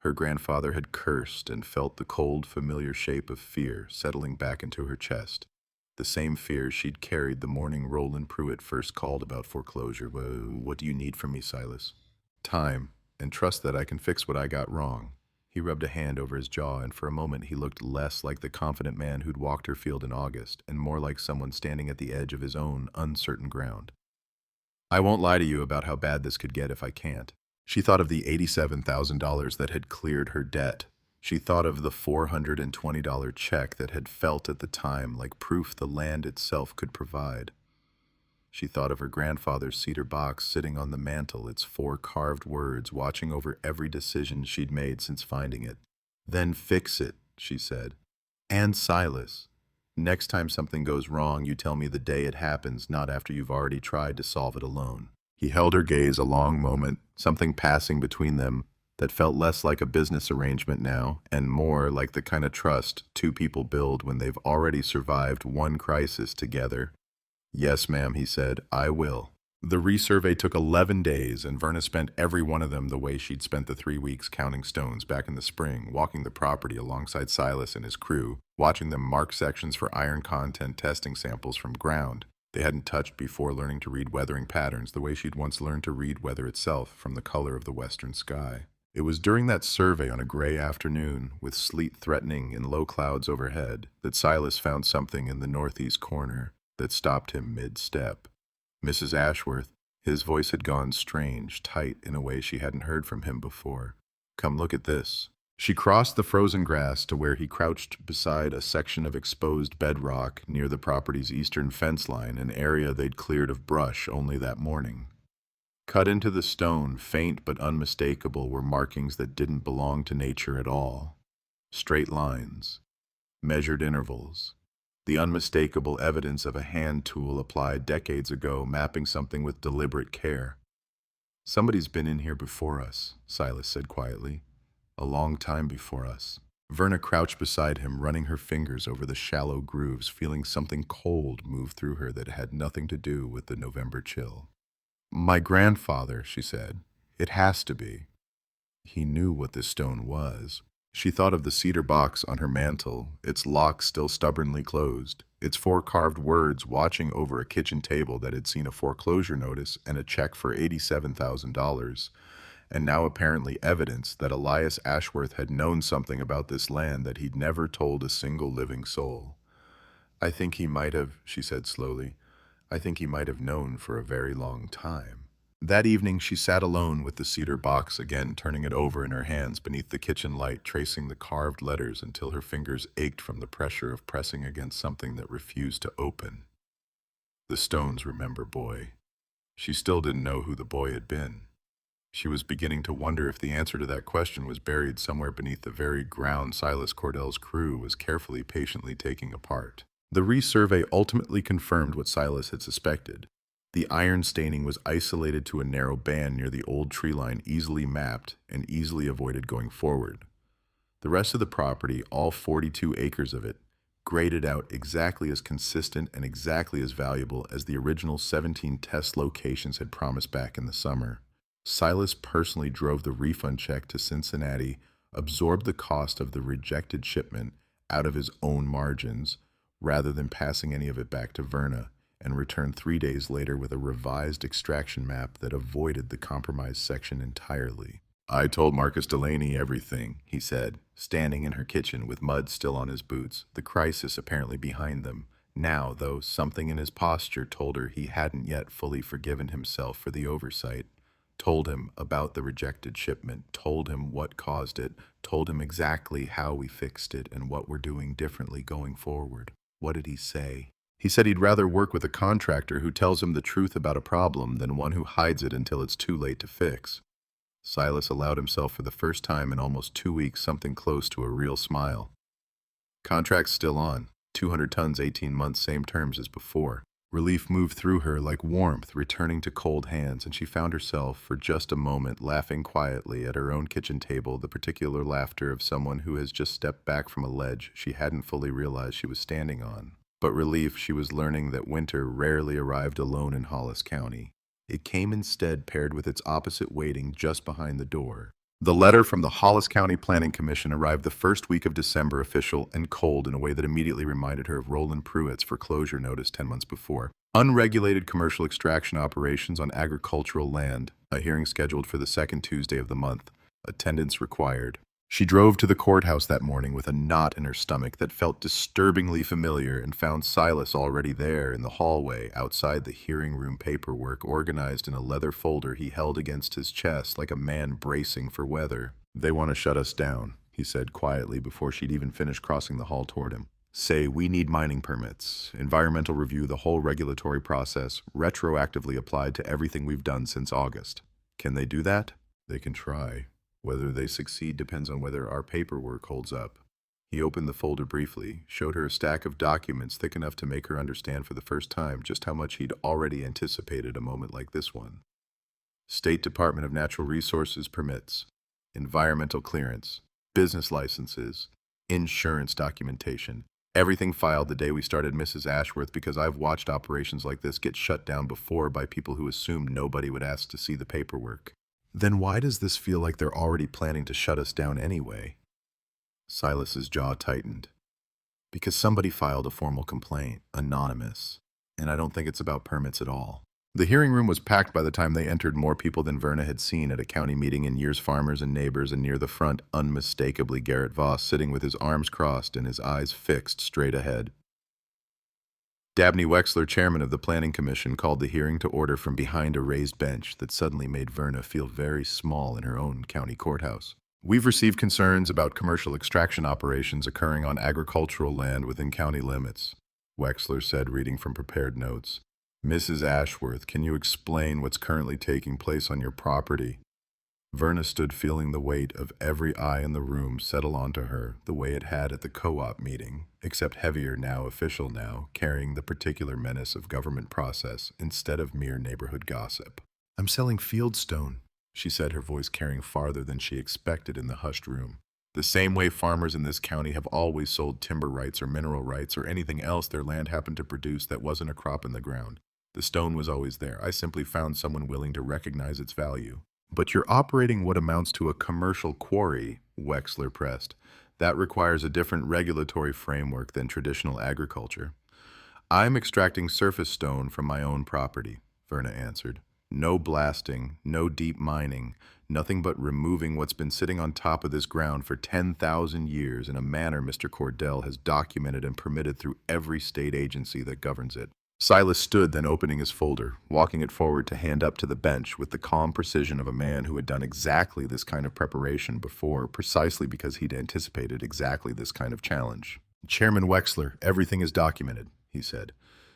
Her grandfather had cursed and felt the cold, familiar shape of fear settling back into her chest. The same fear she'd carried the morning Roland Pruitt first called about foreclosure. "What do you need from me, Silas?" "Time, and trust that I can fix what I got wrong." He rubbed a hand over his jaw, and for a moment he looked less like the confident man who'd walked her field in August, and more like someone standing at the edge of his own uncertain ground. "I won't lie to you about how bad this could get if I can't." She thought of the $87,000 that had cleared her debt. She thought of the $420 check that had felt at the time like proof the land itself could provide. She thought of her grandfather's cedar box sitting on the mantel, its 4 carved words watching over every decision she'd made since finding it. "Then fix it," she said. "And Silas, next time something goes wrong, you tell me the day it happens, not after you've already tried to solve it alone." He held her gaze a long moment, something passing between them that felt less like a business arrangement now and more like the kind of trust two people build when they've already survived one crisis together. "Yes, ma'am," he said, "I will." The resurvey took 11 days, and Verna spent every one of them the way she'd spent the 3 weeks counting stones back in the spring, walking the property alongside Silas and his crew, watching them mark sections for iron content testing samples from ground they hadn't touched before, learning to read weathering patterns the way she'd once learned to read weather itself from the color of the western sky. It was during that survey on a gray afternoon, with sleet threatening and low clouds overhead, that Silas found something in the northeast corner that stopped him mid-step. Mrs. Ashworth, his voice had gone strange, tight in a way she hadn't heard from him before. "Come look at this." She crossed the frozen grass to where he crouched beside a section of exposed bedrock near the property's eastern fence line, an area they'd cleared of brush only that morning. Cut into the stone, faint but unmistakable, were markings that didn't belong to nature at all. Straight lines, measured intervals, the unmistakable evidence of a hand tool applied decades ago, mapping something with deliberate care. "Somebody's been in here before us," Silas said quietly. "A long time before us." Verna crouched beside him, running her fingers over the shallow grooves, feeling something cold move through her that had nothing to do with the November chill. "My grandfather," she said. "It has to be." He knew what this stone was. She thought of the cedar box on her mantel, its lock still stubbornly closed, its 4 carved words watching over a kitchen table that had seen a foreclosure notice and a check for $87,000, and now apparently evidence that Elias Ashworth had known something about this land that he'd never told a single living soul. "I think he might have," she said slowly. "I think he might have known for a very long time." That evening she sat alone with the cedar box, again turning it over in her hands beneath the kitchen light, tracing the carved letters until her fingers ached from the pressure of pressing against something that refused to open. The stones, remember, boy. She still didn't know who the boy had been. She was beginning to wonder if the answer to that question was buried somewhere beneath the very ground Silas Cordell's crew was carefully, patiently taking apart. The resurvey ultimately confirmed what Silas had suspected. The iron staining was isolated to a narrow band near the old tree line, easily mapped and easily avoided going forward. The rest of the property, all 42 acres of it, graded out exactly as consistent and exactly as valuable as the original 17 test locations had promised back in the summer. Silas personally drove the refund check to Cincinnati, absorbed the cost of the rejected shipment out of his own margins, rather than passing any of it back to Verna, and returned 3 days later with a revised extraction map that avoided the compromised section entirely. "I told Marcus Delaney everything," he said, standing in her kitchen with mud still on his boots, the crisis apparently behind them. Now, though, something in his posture told her he hadn't yet fully forgiven himself for the oversight. Told him about the rejected shipment, told him what caused it, told him exactly how we fixed it and what we're doing differently going forward. What did he say? He said he'd rather work with a contractor who tells him the truth about a problem than one who hides it until it's too late to fix. Silas allowed himself for the first time in almost 2 weeks something close to a real smile. "Contract's still on. 200 tons, 18 months, same terms as before." Relief moved through her like warmth returning to cold hands, and she found herself, for just a moment, laughing quietly at her own kitchen table, the particular laughter of someone who has just stepped back from a ledge she hadn't fully realized she was standing on. But relief, she was learning that winter rarely arrived alone in Hollis County. It came instead paired with its opposite waiting just behind the door. The letter from the Hollis County Planning Commission arrived the first week of December, official and cold in a way that immediately reminded her of Roland Pruitt's foreclosure notice 10 months before. Unregulated commercial extraction operations on agricultural land, a hearing scheduled for the second Tuesday of the month. Attendance required. She drove to the courthouse that morning with a knot in her stomach that felt disturbingly familiar, and found Silas already there in the hallway outside the hearing room, paperwork organized in a leather folder he held against his chest like a man bracing for weather. "They want to shut us down," he said quietly before she'd even finished crossing the hall toward him. Say, we need mining permits, environmental review, the whole regulatory process, retroactively applied to everything we've done since August. Can they do that? They can try. Whether they succeed depends on whether our paperwork holds up. He opened the folder briefly, showed her a stack of documents thick enough to make her understand for the first time just how much he'd already anticipated a moment like this one. State Department of Natural Resources permits, environmental clearance, business licenses, insurance documentation. Everything filed the day we started Mrs. Ashworth, because I've watched operations like this get shut down before by people who assumed nobody would ask to see the paperwork. Then why does this feel like they're already planning to shut us down anyway? Silas's jaw tightened. Because somebody filed a formal complaint, anonymous, and I don't think it's about permits at all. The hearing room was packed by the time they entered, more people than Verna had seen at a county meeting in years, farmers and neighbors, and near the front, unmistakably Garrett Voss, sitting with his arms crossed and his eyes fixed straight ahead. Dabney Wexler, chairman of the Planning Commission, called the hearing to order from behind a raised bench that suddenly made Verna feel very small in her own county courthouse. We've received concerns about commercial extraction operations occurring on agricultural land within county limits, Wexler said, reading from prepared notes. Mrs. Ashworth, can you explain what's currently taking place on your property? Verna stood, feeling the weight of every eye in the room settle onto her, the way it had at the co-op meeting, except heavier now, official now, carrying the particular menace of government process instead of mere neighborhood gossip. I'm selling fieldstone, she said, her voice carrying farther than she expected in the hushed room. The same way farmers in this county have always sold timber rights or mineral rights or anything else their land happened to produce that wasn't a crop in the ground. The stone was always there. I simply found someone willing to recognize its value. But you're operating what amounts to a commercial quarry, Wexler pressed. That requires a different regulatory framework than traditional agriculture. I'm extracting surface stone from my own property, Verna answered. No blasting, no deep mining, nothing but removing what's been sitting on top of this ground for 10,000 years in a manner Mr. Cordell has documented and permitted through every state agency that governs it. Silas stood, then opening his folder, walking it forward to hand up to the bench with the calm precision of a man who had done exactly this kind of preparation before, precisely because he'd anticipated exactly this kind of challenge. Chairman Wexler, everything is documented, he said.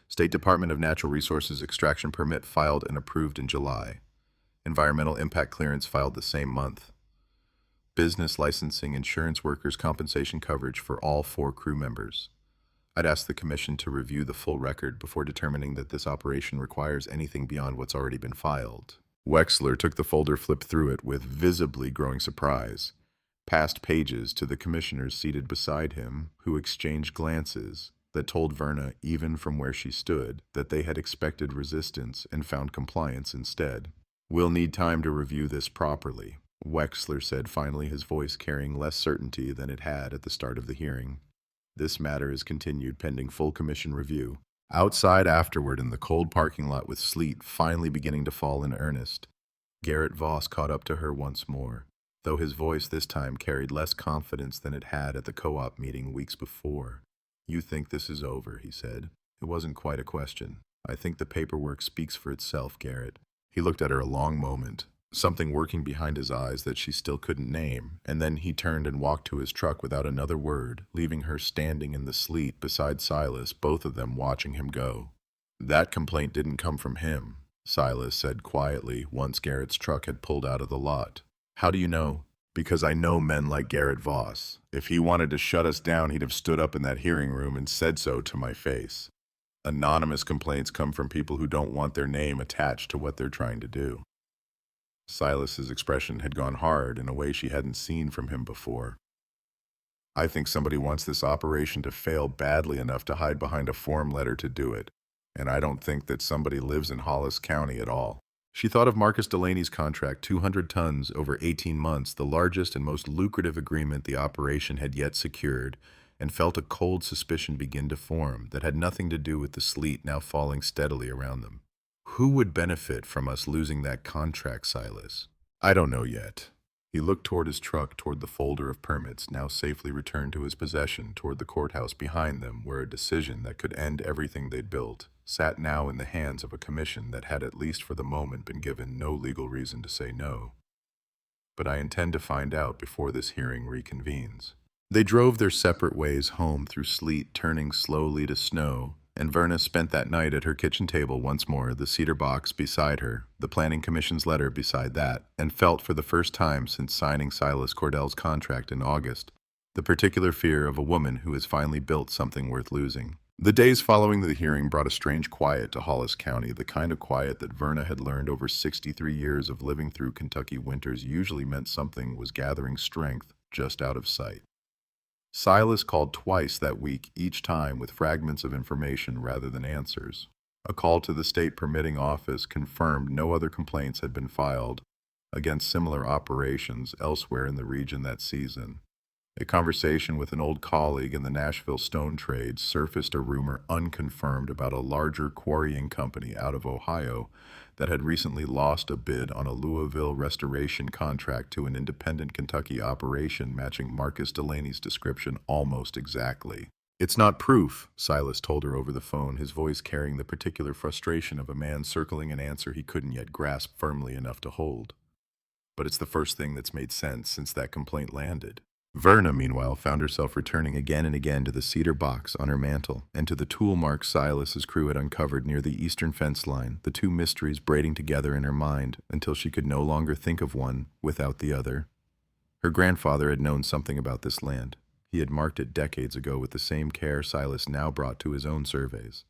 State Department of Natural Resources extraction permit filed and approved in July. Environmental impact clearance filed the same month. Business licensing, insurance, workers' compensation coverage for all 4 crew members. I'd ask the commission to review the full record before determining that this operation requires anything beyond what's already been filed. Wexler took the folder, flipped through it with visibly growing surprise, passed pages to the commissioners seated beside him, who exchanged glances that told Verna, even from where she stood, that they had expected resistance and found compliance instead. We'll need time to review this properly, Wexler said finally, his voice carrying less certainty than it had at the start of the hearing. This matter is continued pending full commission review. Outside afterward in the cold parking lot with sleet finally beginning to fall in earnest, Garrett Voss caught up to her once more, though his voice this time carried less confidence than it had at the co-op meeting weeks before. You think this is over, he said. It wasn't quite a question. I think the paperwork speaks for itself, Garrett. He looked at her a long moment, something working behind his eyes that she still couldn't name, and then he turned and walked to his truck without another word, leaving her standing in the sleet beside Silas, both of them watching him go. That complaint didn't come from him, Silas said quietly once Garrett's truck had pulled out of the lot. How do you know? Because I know men like Garrett Voss. If he wanted to shut us down, he'd have stood up in that hearing room and said so to my face. Anonymous complaints come from people who don't want their name attached to what they're trying to do. Silas's expression had gone hard in a way she hadn't seen from him before. I think somebody wants this operation to fail badly enough to hide behind a form letter to do it, and I don't think that somebody lives in Hollis County at all. She thought of Marcus Delaney's contract, 200 tons over 18 months, the largest and most lucrative agreement the operation had yet secured, and felt a cold suspicion begin to form that had nothing to do with the sleet now falling steadily around them. Who would benefit from us losing that contract, Silas? I don't know yet. He looked toward his truck, toward the folder of permits, now safely returned to his possession, toward the courthouse behind them, where a decision that could end everything they'd built sat now in the hands of a commission that had, at least for the moment, been given no legal reason to say no. But I intend to find out before this hearing reconvenes. They drove their separate ways home through sleet turning slowly to snow, and Verna spent that night at her kitchen table once more, the cedar box beside her, the planning commission's letter beside that, and felt for the first time since signing Silas Cordell's contract in August, the particular fear of a woman who has finally built something worth losing. The days following the hearing brought a strange quiet to Hollis County, the kind of quiet that Verna had learned over 63 years of living through Kentucky winters usually meant something was gathering strength just out of sight. Silas called twice that week, each time with fragments of information rather than answers. A call to the state permitting office confirmed no other complaints had been filed against similar operations elsewhere in the region that season. A conversation with an old colleague in the Nashville stone trade surfaced a rumor unconfirmed about a larger quarrying company out of Ohio that had recently lost a bid on a Louisville restoration contract to an independent Kentucky operation matching Marcus Delaney's description almost exactly. "It's not proof," Silas told her over the phone, his voice carrying the particular frustration of a man circling an answer he couldn't yet grasp firmly enough to hold. "But it's the first thing that's made sense since that complaint landed." Verna, meanwhile, found herself returning again and again to the cedar box on her mantel and to the tool marks Silas's crew had uncovered near the eastern fence line, the two mysteries braiding together in her mind until she could no longer think of one without the other. Her grandfather had known something about this land. He had marked it decades ago with the same care Silas now brought to his own surveys,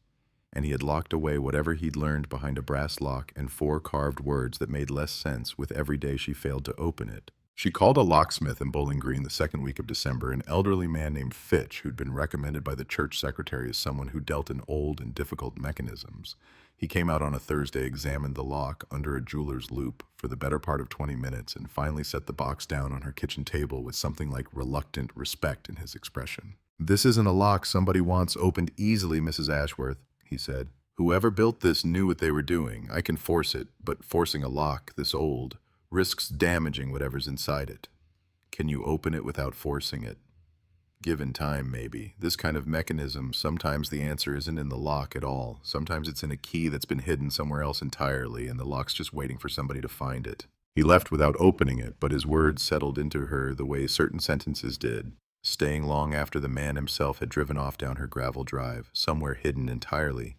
and he had locked away whatever he'd learned behind a brass lock and 4 carved words that made less sense with every day she failed to open it. She called a locksmith in Bowling Green the second week of December, an elderly man named Fitch, who'd been recommended by the church secretary as someone who dealt in old and difficult mechanisms. He came out on a Thursday, examined the lock under a jeweler's loupe for the better part of 20 minutes, and finally set the box down on her kitchen table with something like reluctant respect in his expression. "This isn't a lock somebody wants opened easily, Mrs. Ashworth," he said. "Whoever built this knew what they were doing. I can force it, but forcing a lock this old risks damaging whatever's inside it. Can you open it without forcing it? Given time, maybe. This kind of mechanism, sometimes the answer isn't in the lock at all. Sometimes it's in a key that's been hidden somewhere else entirely, and the lock's just waiting for somebody to find it." He left without opening it, but his words settled into her the way certain sentences did, staying long after the man himself had driven off down her gravel drive, somewhere hidden entirely.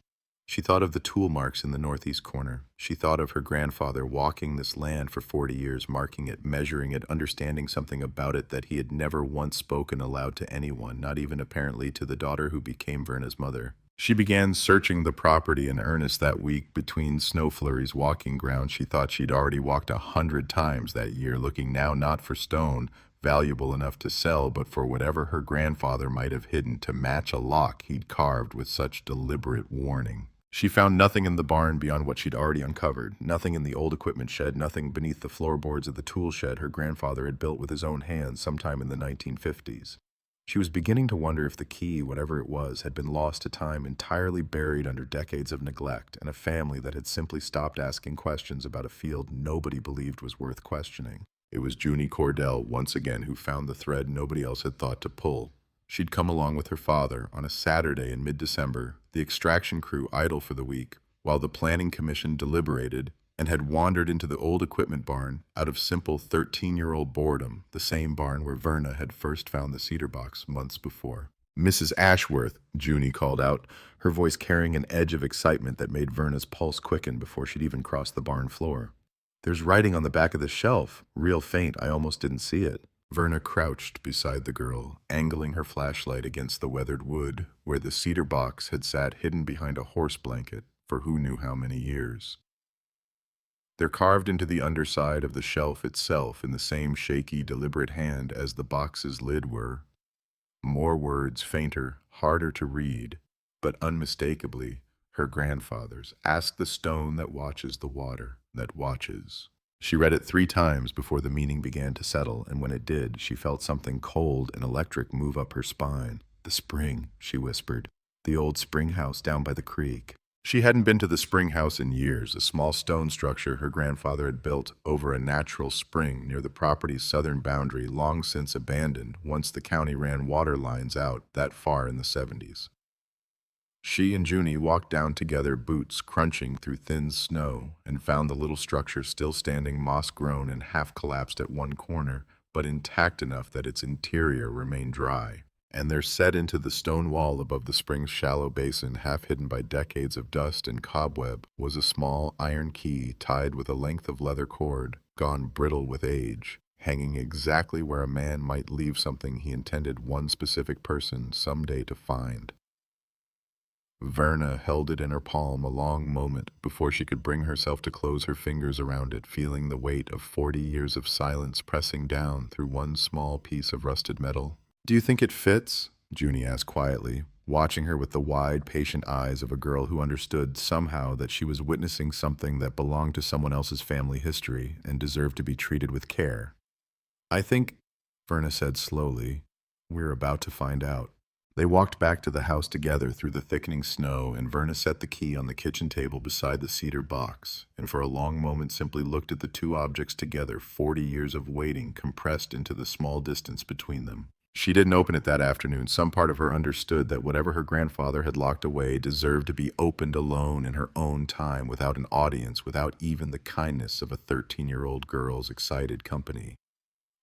She thought of the tool marks in the northeast corner. She thought of her grandfather walking this land for 40 years, marking it, measuring it, understanding something about it that he had never once spoken aloud to anyone, not even apparently to the daughter who became Verna's mother. She began searching the property in earnest that week between snow flurries, walking ground she thought she'd already walked 100 times that year, looking now not for stone valuable enough to sell, but for whatever her grandfather might have hidden to match a lock he'd carved with such deliberate warning. She found nothing in the barn beyond what she'd already uncovered, nothing in the old equipment shed, nothing beneath the floorboards of the tool shed her grandfather had built with his own hands sometime in the 1950s. She was beginning to wonder if the key, whatever it was, had been lost to time, entirely buried under decades of neglect, and a family that had simply stopped asking questions about a field nobody believed was worth questioning. It was Junie Cordell, once again, who found the thread nobody else had thought to pull. She'd come along with her father on a Saturday in mid-December, the extraction crew idle for the week, while the planning commission deliberated, and had wandered into the old equipment barn out of simple 13-year-old boredom, the same barn where Verna had first found the cedar box months before. "Mrs. Ashworth," Junie called out, her voice carrying an edge of excitement that made Verna's pulse quicken before she'd even crossed the barn floor. "There's writing on the back of the shelf, real faint, I almost didn't see it." Verna crouched beside the girl, angling her flashlight against the weathered wood, where the cedar box had sat hidden behind a horse blanket for who knew how many years. They're carved into the underside of the shelf itself in the same shaky, deliberate hand as the box's lid were. More words, fainter, harder to read, but unmistakably her grandfather's. "Ask the stone that watches the water, that watches." She read it 3 times before the meaning began to settle, and when it did, she felt something cold and electric move up her spine. "The spring," she whispered. "The old spring house down by the creek." She hadn't been to the spring house in years, a small stone structure her grandfather had built over a natural spring near the property's southern boundary, long since abandoned once the county ran water lines out that far in the 70s. She and Junie walked down together, boots crunching through thin snow, and found the little structure still standing moss-grown and half-collapsed at one corner, but intact enough that its interior remained dry. And there set into the stone wall above the spring's shallow basin, half hidden by decades of dust and cobweb, was a small iron key tied with a length of leather cord, gone brittle with age, hanging exactly where a man might leave something he intended one specific person someday to find. Verna held it in her palm a long moment before she could bring herself to close her fingers around it, feeling the weight of 40 years of silence pressing down through one small piece of rusted metal. "Do you think it fits?" Junie asked quietly, watching her with the wide, patient eyes of a girl who understood somehow that she was witnessing something that belonged to someone else's family history and deserved to be treated with care. "I think," Verna said slowly, "we're about to find out." They walked back to the house together through the thickening snow, and Verna set the key on the kitchen table beside the cedar box, and for a long moment simply looked at the two objects together, 40 years of waiting compressed into the small distance between them. She didn't open it that afternoon. Some part of her understood that whatever her grandfather had locked away deserved to be opened alone in her own time, without an audience, without even the kindness of a 13-year-old girl's excited company.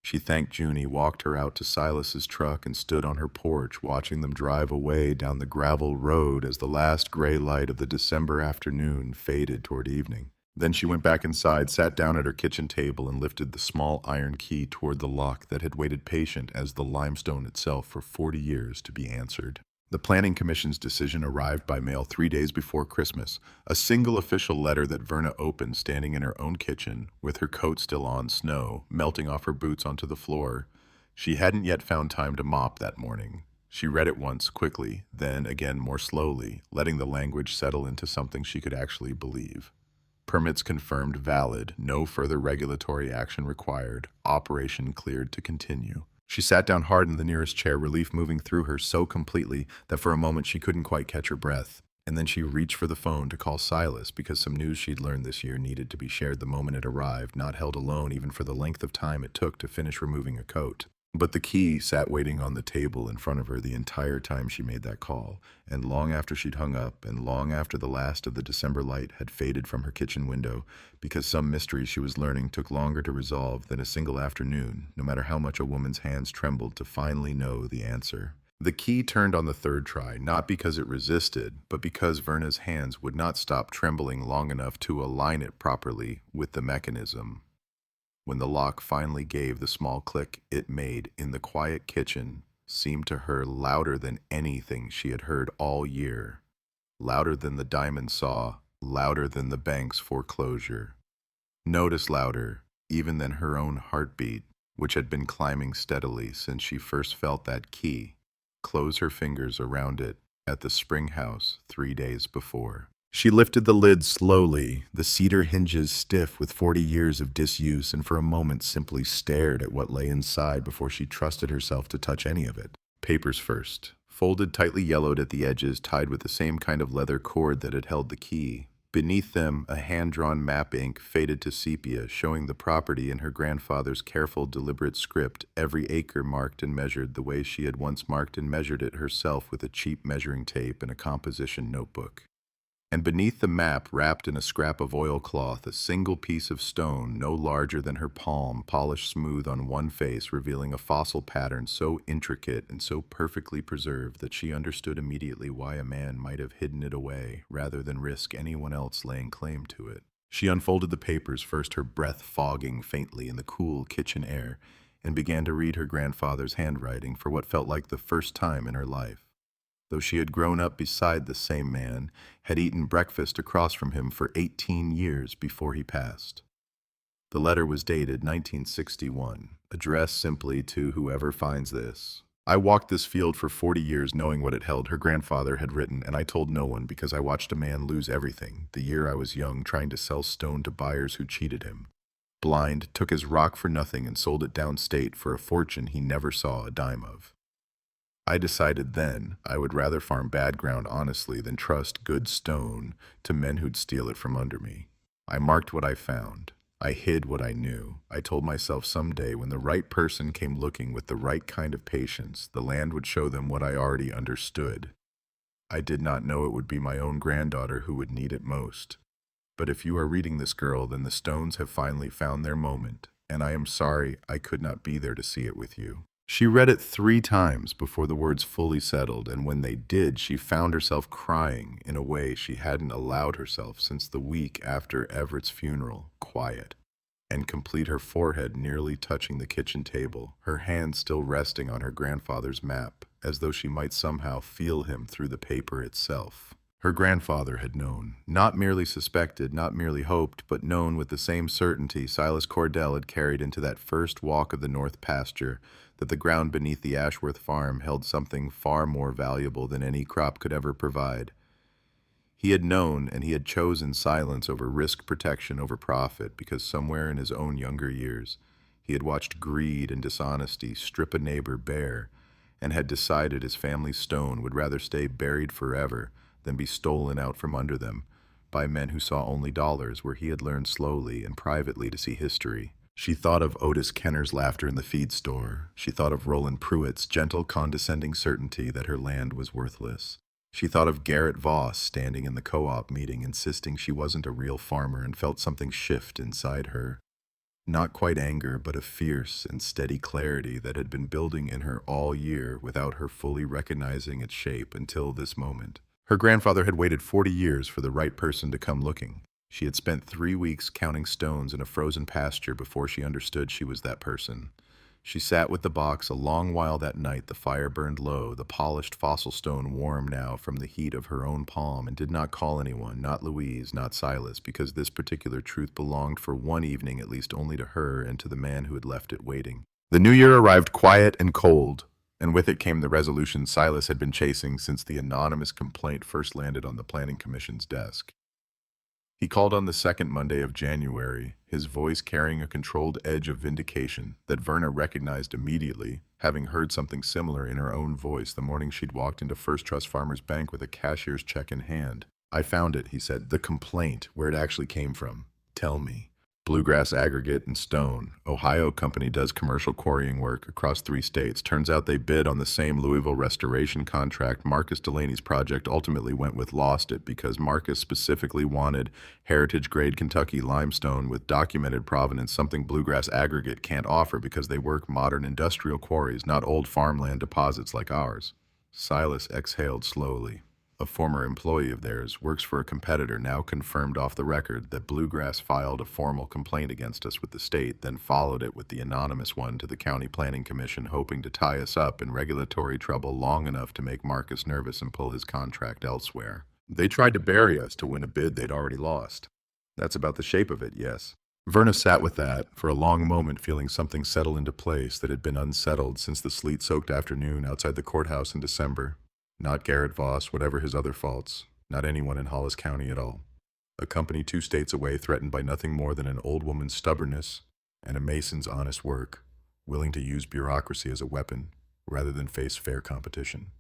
She thanked Junie, walked her out to Silas's truck, and stood on her porch watching them drive away down the gravel road as the last gray light of the December afternoon faded toward evening. Then she went back inside, sat down at her kitchen table, and lifted the small iron key toward the lock that had waited patient as the limestone itself for 40 years to be answered. The Planning Commission's decision arrived by mail 3 days before Christmas, a single official letter that Verna opened standing in her own kitchen, with her coat still on, snow melting off her boots onto the floor. She hadn't yet found time to mop that morning. She read it once, quickly, then again more slowly, letting the language settle into something she could actually believe. Permits confirmed valid, no further regulatory action required, operation cleared to continue. She sat down hard in the nearest chair, relief moving through her so completely that for a moment she couldn't quite catch her breath. And then she reached for the phone to call Silas, because some news she'd learned this year needed to be shared the moment it arrived, not held alone even for the length of time it took to finish removing a coat. But the key sat waiting on the table in front of her the entire time she made that call, and long after she'd hung up, and long after the last of the December light had faded from her kitchen window, because some mystery she was learning took longer to resolve than a single afternoon, no matter how much a woman's hands trembled to finally know the answer. The key turned on the third try, not because it resisted, but because Verna's hands would not stop trembling long enough to align it properly with the mechanism. When the lock finally gave, the small click it made in the quiet kitchen seemed to her louder than anything she had heard all year, louder than the diamond saw, louder than the bank's foreclosure. Notice louder, even than her own heartbeat, which had been climbing steadily since she first felt that key close her fingers around it at the spring house 3 days before. She lifted the lid slowly, the cedar hinges stiff with 40 years of disuse, and for a moment simply stared at what lay inside before she trusted herself to touch any of it. Papers first, folded tightly yellowed at the edges, tied with the same kind of leather cord that had held the key. Beneath them, a hand-drawn map ink faded to sepia, showing the property in her grandfather's careful, deliberate script, every acre marked and measured the way she had once marked and measured it herself with a cheap measuring tape and a composition notebook. And beneath the map, wrapped in a scrap of oilcloth, a single piece of stone no larger than her palm, polished smooth on one face, revealing a fossil pattern so intricate and so perfectly preserved that she understood immediately why a man might have hidden it away, rather than risk anyone else laying claim to it. She unfolded the papers, first her breath fogging faintly in the cool kitchen air, and began to read her grandfather's handwriting for what felt like the first time in her life. Though she had grown up beside the same man, had eaten breakfast across from him for 18 years before he passed. The letter was dated 1961, addressed simply to whoever finds this. "I walked this field for 40 years knowing what it held," her grandfather had written, "and I told no one because I watched a man lose everything the year I was young, trying to sell stone to buyers who cheated him. Blind, took his rock for nothing and sold it downstate for a fortune he never saw a dime of. I decided then I would rather farm bad ground honestly than trust good stone to men who'd steal it from under me. I marked what I found. I hid what I knew. I told myself someday when the right person came looking with the right kind of patience, the land would show them what I already understood. I did not know it would be my own granddaughter who would need it most. But if you are reading this, girl, then the stones have finally found their moment, and I am sorry I could not be there to see it with you." She read it 3 times before the words fully settled, and when they did, she found herself crying in a way she hadn't allowed herself since the week after Everett's funeral, quiet and complete, her forehead nearly touching the kitchen table, her hand still resting on her grandfather's map, as though she might somehow feel him through the paper itself. Her grandfather had known, not merely suspected, not merely hoped, but known with the same certainty Silas Cordell had carried into that first walk of the north pasture, that the ground beneath the Ashworth farm held something far more valuable than any crop could ever provide. He had known, and he had chosen silence over risk, protection over profit, because somewhere in his own younger years, he had watched greed and dishonesty strip a neighbor bare, and had decided his family's stone would rather stay buried forever than be stolen out from under them by men who saw only dollars where he had learned slowly and privately to see history. She thought of Otis Kenner's laughter in the feed store. She thought of Roland Pruitt's gentle, condescending certainty that her land was worthless. She thought of Garrett Voss standing in the co-op meeting insisting she wasn't a real farmer, and felt something shift inside her. Not quite anger, but a fierce and steady clarity that had been building in her all year without her fully recognizing its shape until this moment. Her grandfather had waited 40 years for the right person to come looking. She had spent 3 weeks counting stones in a frozen pasture before she understood she was that person. She sat with the box a long while that night. The fire burned low, the polished fossil stone warm now from the heat of her own palm, and did not call anyone, not Louise, not Silas, because this particular truth belonged for one evening at least only to her and to the man who had left it waiting. The new year arrived quiet and cold, and with it came the resolution Silas had been chasing since the anonymous complaint first landed on the Planning Commission's desk. He called on the second Monday of January, his voice carrying a controlled edge of vindication that Verna recognized immediately, having heard something similar in her own voice the morning she'd walked into First Trust Farmers Bank with a cashier's check in hand. "I found it," he said. "The complaint, where it actually came from. Tell me." Bluegrass Aggregate and Stone. Ohio company does commercial quarrying work across 3 states. Turns out they bid on the same Louisville restoration contract. Marcus Delaney's project ultimately went with lost it because Marcus specifically wanted heritage-grade Kentucky limestone with documented provenance, something Bluegrass Aggregate can't offer because they work modern industrial quarries, not old farmland deposits like ours. Silas exhaled slowly. A former employee of theirs works for a competitor, now confirmed off the record that Bluegrass filed a formal complaint against us with the state, then followed it with the anonymous one to the County Planning Commission, hoping to tie us up in regulatory trouble long enough to make Marcus nervous and pull his contract elsewhere. They tried to bury us to win a bid they'd already lost. That's about the shape of it, yes. Verna sat with that for a long moment, feeling something settle into place that had been unsettled since the sleet-soaked afternoon outside the courthouse in December. Not Garrett Voss, whatever his other faults. Not anyone in Hollis County at all. A company 2 states away, threatened by nothing more than an old woman's stubbornness and a mason's honest work, willing to use bureaucracy as a weapon rather than face fair competition.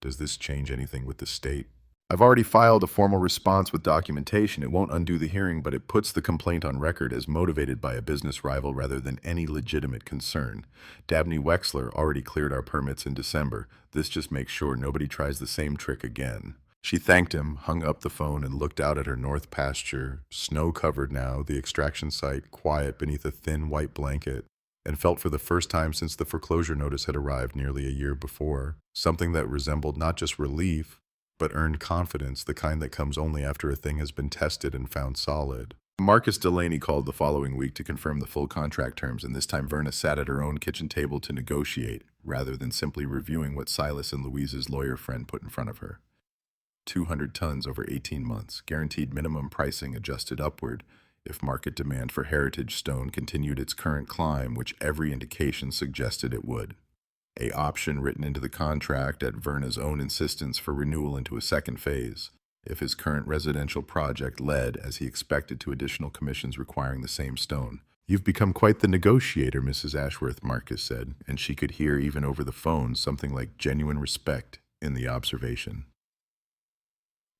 Does this change anything with the state? I've already filed a formal response with documentation. It won't undo the hearing, but it puts the complaint on record as motivated by a business rival rather than any legitimate concern. Dabney Wexler already cleared our permits in December. This just makes sure nobody tries the same trick again. She thanked him, hung up the phone, and looked out at her north pasture, snow-covered now, the extraction site quiet beneath a thin white blanket, and felt for the first time since the foreclosure notice had arrived nearly a year before, something that resembled not just relief, but earned confidence, the kind that comes only after a thing has been tested and found solid. Marcus Delaney called the following week to confirm the full contract terms, and this time Verna sat at her own kitchen table to negotiate, rather than simply reviewing what Silas and Louise's lawyer friend put in front of her. 200 tons over 18 months, guaranteed minimum pricing adjusted upward if market demand for heritage stone continued its current climb, which every indication suggested it would. A option written into the contract at Verna's own insistence for renewal into a second phase, if his current residential project led, as he expected, to additional commissions requiring the same stone. "You've become quite the negotiator, Mrs. Ashworth," Marcus said, and she could hear even over the phone something like genuine respect in the observation.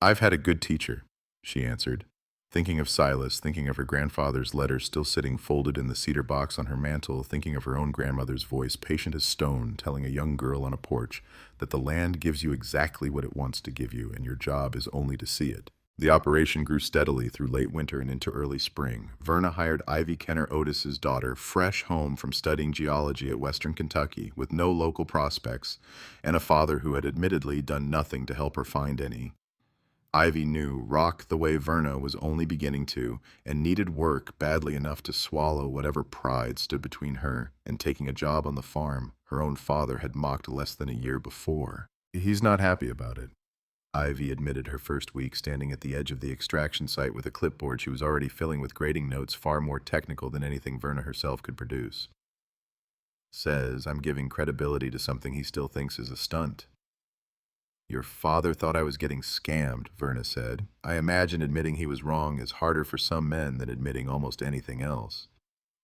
"I've had a good teacher," she answered, thinking of Silas, thinking of her grandfather's letter still sitting folded in the cedar box on her mantel, thinking of her own grandmother's voice, patient as stone, telling a young girl on a porch that the land gives you exactly what it wants to give you, and your job is only to see it. The operation grew steadily through late winter and into early spring. Verna hired Ivy Kenner Otis's daughter, fresh home from studying geology at Western Kentucky, with no local prospects, and a father who had admittedly done nothing to help her find any. Ivy knew rock the way Verna was only beginning to, and needed work badly enough to swallow whatever pride stood between her and taking a job on the farm her own father had mocked less than a year before. He's not happy about it, Ivy admitted her first week standing at the edge of the extraction site with a clipboard she was already filling with grading notes far more technical than anything Verna herself could produce. Says I'm giving credibility to something he still thinks is a stunt. Your father thought I was getting scammed, Verna said. I imagine admitting he was wrong is harder for some men than admitting almost anything else.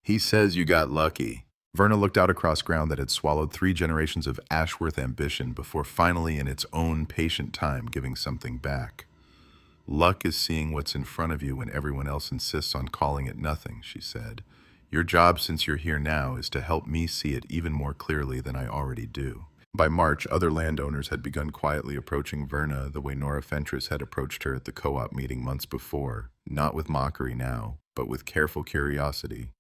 He says you got lucky. Verna looked out across ground that had swallowed 3 generations of Ashworth ambition before finally in its own patient time giving something back. Luck is seeing what's in front of you when everyone else insists on calling it nothing, she said. Your job since you're here now is to help me see it even more clearly than I already do. By March, other landowners had begun quietly approaching Verna the way Nora Fentress had approached her at the co-op meeting months before, not with mockery now, but with careful curiosity.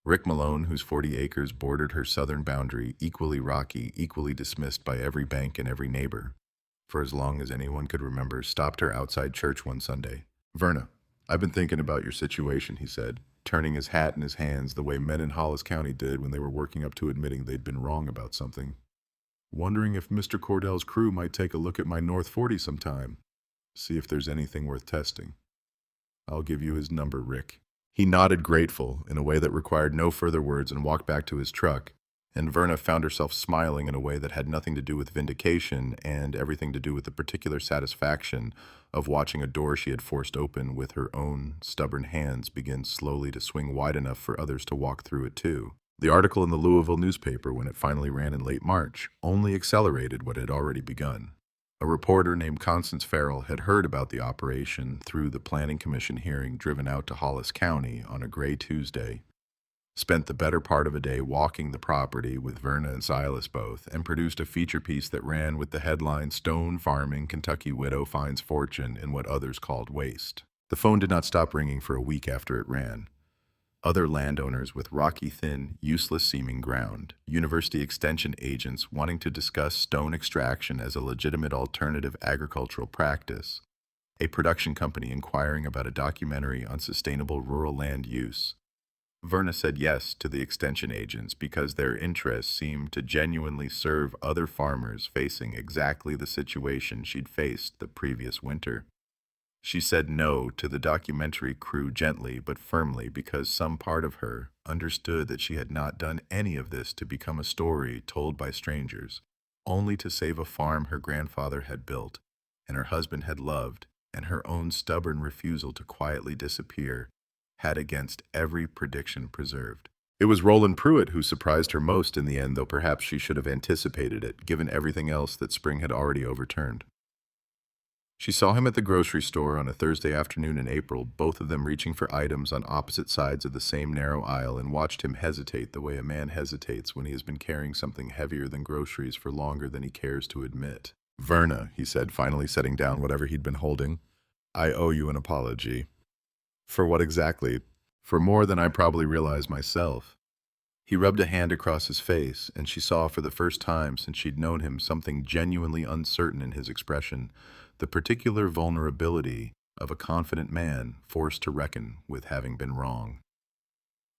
Rick Malone, whose 40 acres bordered her southern boundary, equally rocky, equally dismissed by every bank and every neighbor, for as long as anyone could remember, stopped her outside church one Sunday. Verna, I've been thinking about your situation, he said, turning his hat in his hands the way men in Hollis County did when they were working up to admitting they'd been wrong about something. Wondering if Mr. Cordell's crew might take a look at my North 40 sometime. See if there's anything worth testing. I'll give you his number, Rick. He nodded grateful in a way that required no further words and walked back to his truck, and Verna found herself smiling in a way that had nothing to do with vindication and everything to do with the particular satisfaction of watching a door she had forced open with her own stubborn hands begin slowly to swing wide enough for others to walk through it too. The article in the Louisville newspaper, when it finally ran in late March, only accelerated what had already begun. A reporter named Constance Farrell had heard about the operation through the Planning Commission hearing driven out to Hollis County on a gray Tuesday, spent the better part of a day walking the property with Verna and Silas both, and produced a feature piece that ran with the headline, Stone Farming, Kentucky Widow Finds Fortune in What Others Called Waste. The phone did not stop ringing for a week after it ran. Other landowners with rocky, thin, useless-seeming ground, university extension agents wanting to discuss stone extraction as a legitimate alternative agricultural practice, a production company inquiring about a documentary on sustainable rural land use. Verna said yes to the extension agents because their interests seemed to genuinely serve other farmers facing exactly the situation she'd faced the previous winter. She said no to the documentary crew gently but firmly because some part of her understood that she had not done any of this to become a story told by strangers, only to save a farm her grandfather had built and her husband had loved, and her own stubborn refusal to quietly disappear had against every prediction preserved. It was Roland Pruitt who surprised her most in the end, though perhaps she should have anticipated it, given everything else that spring had already overturned. She saw him at the grocery store on a Thursday afternoon in April, both of them reaching for items on opposite sides of the same narrow aisle, and watched him hesitate the way a man hesitates when he has been carrying something heavier than groceries for longer than he cares to admit. Verna, he said, finally setting down whatever he'd been holding, I owe you an apology. For what exactly? For more than I probably realize myself. He rubbed a hand across his face, and she saw for the first time since she'd known him something genuinely uncertain in his expression, the particular vulnerability of a confident man forced to reckon with having been wrong.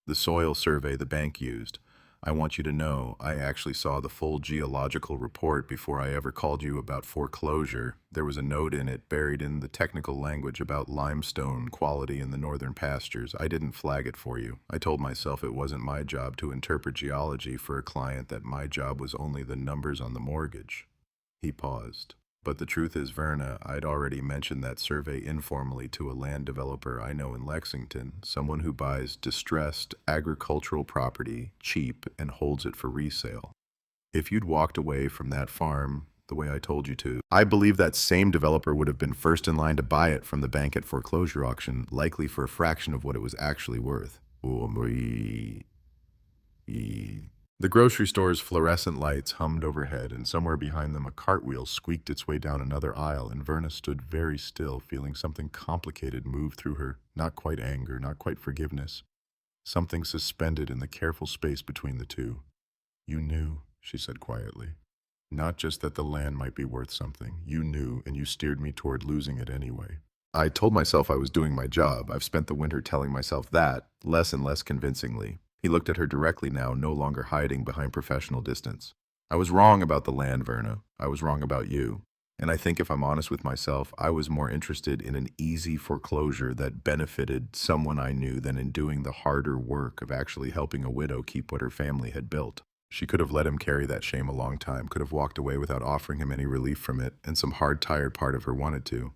The soil survey the bank used. I want you to know I actually saw the full geological report before I ever called you about foreclosure. There was a note in it buried in the technical language about limestone quality in the northern pastures. I didn't flag it for you. I told myself it wasn't my job to interpret geology for a client, that my job was only the numbers on the mortgage. He paused. But the truth is, Verna, I'd already mentioned that survey informally to a land developer I know in Lexington, someone who buys distressed agricultural property cheap and holds it for resale. If you'd walked away from that farm the way I told you to, I believe that same developer would have been first in line to buy it from the bank at foreclosure auction, likely for a fraction of what it was actually worth. The grocery store's fluorescent lights hummed overhead, and somewhere behind them a cartwheel squeaked its way down another aisle, and Verna stood very still, feeling something complicated move through her. Not quite anger, not quite forgiveness. Something suspended in the careful space between the two. "You knew," she said quietly. "Not just that the land might be worth something. You knew, and you steered me toward losing it anyway." I told myself I was doing my job. I've spent the winter telling myself that, less and less convincingly. He looked at her directly now, no longer hiding behind professional distance. "I was wrong about the land, Verna. I was wrong about you. And I think if I'm honest with myself, I was more interested in an easy foreclosure that benefited someone I knew than in doing the harder work of actually helping a widow keep what her family had built." She could have let him carry that shame a long time, could have walked away without offering him any relief from it, and some hard, tired part of her wanted to.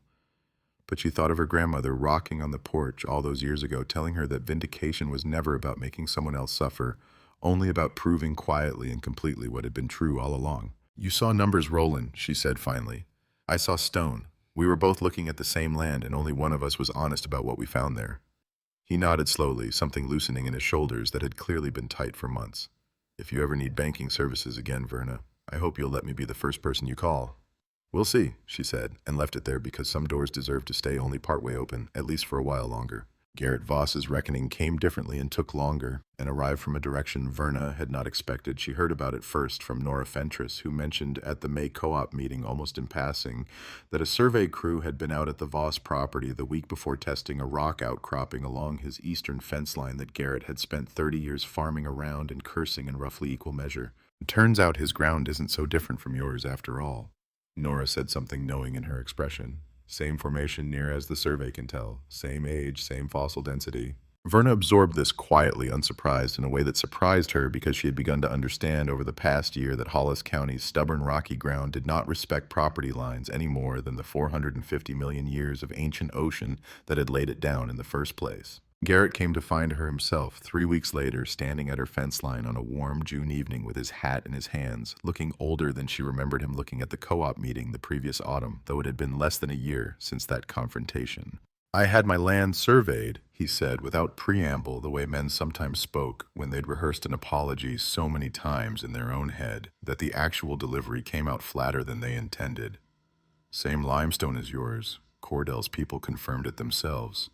But she thought of her grandmother rocking on the porch all those years ago, telling her that vindication was never about making someone else suffer, only about proving quietly and completely what had been true all along. "You saw numbers rolling," she said finally. "I saw stone. We were both looking at the same land, and only one of us was honest about what we found there." He nodded slowly, something loosening in his shoulders that had clearly been tight for months. "If you ever need banking services again, Verna, I hope you'll let me be the first person you call." "We'll see," she said, and left it there because some doors deserve to stay only partway open, at least for a while longer. Garrett Voss's reckoning came differently and took longer, and arrived from a direction Verna had not expected. She heard about it first from Nora Fentress, who mentioned at the May co-op meeting, almost in passing, that a survey crew had been out at the Voss property the week before testing a rock outcropping along his eastern fence line that Garrett had spent 30 years farming around and cursing in roughly equal measure. "It turns out his ground isn't so different from yours after all." Nora said, something knowing in her expression. "Same formation near as the survey can tell. Same age, same fossil density." Verna absorbed this quietly, unsurprised, in a way that surprised her because she had begun to understand over the past year that Hollis County's stubborn rocky ground did not respect property lines any more than the 450 million years of ancient ocean that had laid it down in the first place. Garrett came to find her himself 3 weeks later, standing at her fence line on a warm June evening with his hat in his hands, looking older than she remembered him looking at the co-op meeting the previous autumn, though it had been less than a year since that confrontation. "I had my land surveyed," he said, without preamble, the way men sometimes spoke when they'd rehearsed an apology so many times in their own head that the actual delivery came out flatter than they intended. "Same limestone as yours." Cordell's people confirmed it themselves.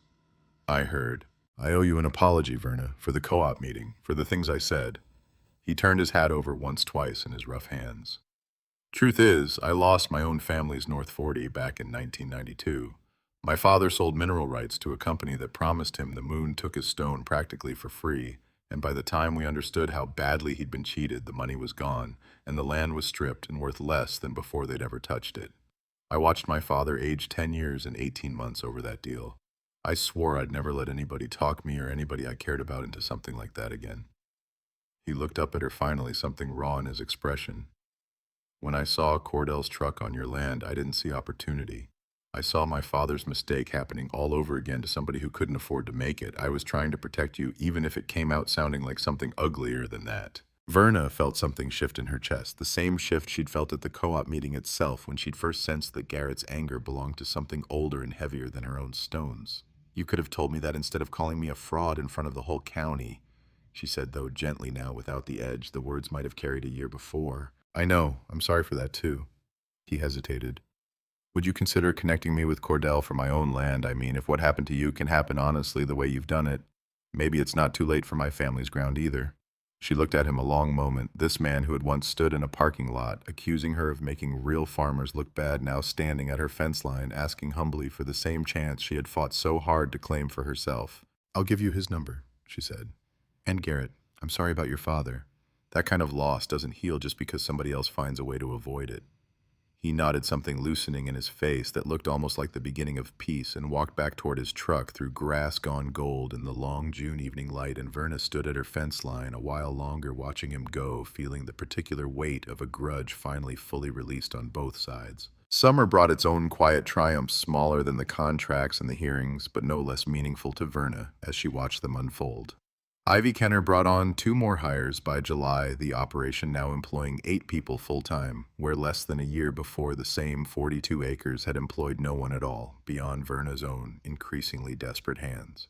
"I heard. I owe you an apology, Verna, for the co-op meeting, for the things I said." He turned his hat over once, twice in his rough hands. "Truth is, I lost my own family's North 40 back in 1992. My father sold mineral rights to a company that promised him the moon took his stone practically for free, and by the time we understood how badly he'd been cheated, the money was gone, and the land was stripped and worth less than before they'd ever touched it. I watched my father age 10 years and 18 months over that deal. I swore I'd never let anybody talk me or anybody I cared about into something like that again." He looked up at her finally, something raw in his expression. "When I saw Cordell's truck on your land, I didn't see opportunity. I saw my father's mistake happening all over again to somebody who couldn't afford to make it. I was trying to protect you, even if it came out sounding like something uglier than that." Verna felt something shift in her chest, the same shift she'd felt at the co-op meeting itself when she'd first sensed that Garrett's anger belonged to something older and heavier than her own stones. "You could have told me that instead of calling me a fraud in front of the whole county," she said, though gently now, without the edge the words might have carried a year before. "I know. I'm sorry for that, too." He hesitated. "Would you consider connecting me with Cordell for my own land? I mean, if what happened to you can happen honestly the way you've done it, maybe it's not too late for my family's ground either." She looked at him a long moment, this man who had once stood in a parking lot, accusing her of making real farmers look bad, now standing at her fence line, asking humbly for the same chance she had fought so hard to claim for herself. "I'll give you his number," she said. "And Garrett, I'm sorry about your father. That kind of loss doesn't heal just because somebody else finds a way to avoid it." He nodded, something loosening in his face that looked almost like the beginning of peace, and walked back toward his truck through grass gone gold in the long June evening light, and Verna stood at her fence line a while longer watching him go, feeling the particular weight of a grudge finally fully released on both sides. Summer brought its own quiet triumphs, smaller than the contracts and the hearings, but no less meaningful to Verna as she watched them unfold. Ivy Kenner brought on 2 more hires by July, the operation now employing 8 people full-time, where less than a year before the same 42 acres had employed no one at all, beyond Verna's own increasingly desperate hands.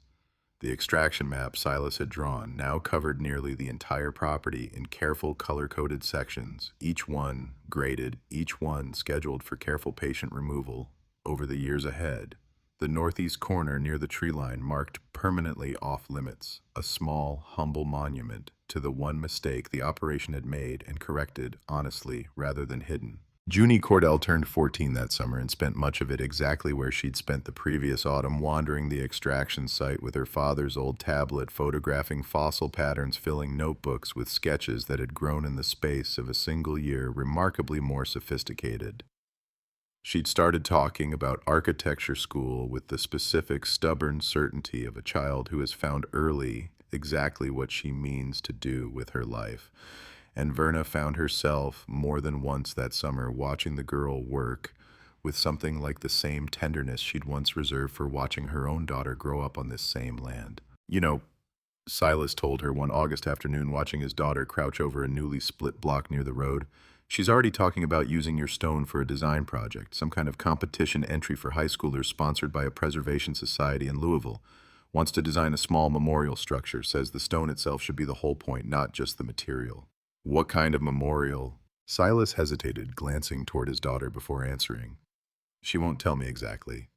The extraction map Silas had drawn now covered nearly the entire property in careful color-coded sections, each one graded, each one scheduled for careful patient removal over the years ahead. The northeast corner near the tree line marked permanently off-limits, a small, humble monument to the one mistake the operation had made and corrected honestly rather than hidden. Junie Cordell turned 14 that summer and spent much of it exactly where she'd spent the previous autumn, wandering the extraction site with her father's old tablet, photographing fossil patterns, filling notebooks with sketches that had grown in the space of a single year, remarkably more sophisticated. She'd started talking about architecture school with the specific, stubborn certainty of a child who has found early exactly what she means to do with her life. And Verna found herself more than once that summer watching the girl work with something like the same tenderness she'd once reserved for watching her own daughter grow up on this same land. You know, Silas told her one August afternoon watching his daughter crouch over a newly split block near the road. She's already talking about using your stone for a design project, some kind of competition entry for high schoolers sponsored by a preservation society in Louisville. Wants to design a small memorial structure, says the stone itself should be the whole point, not just the material. What kind of memorial? Silas hesitated, glancing toward his daughter before answering. She won't tell me exactly.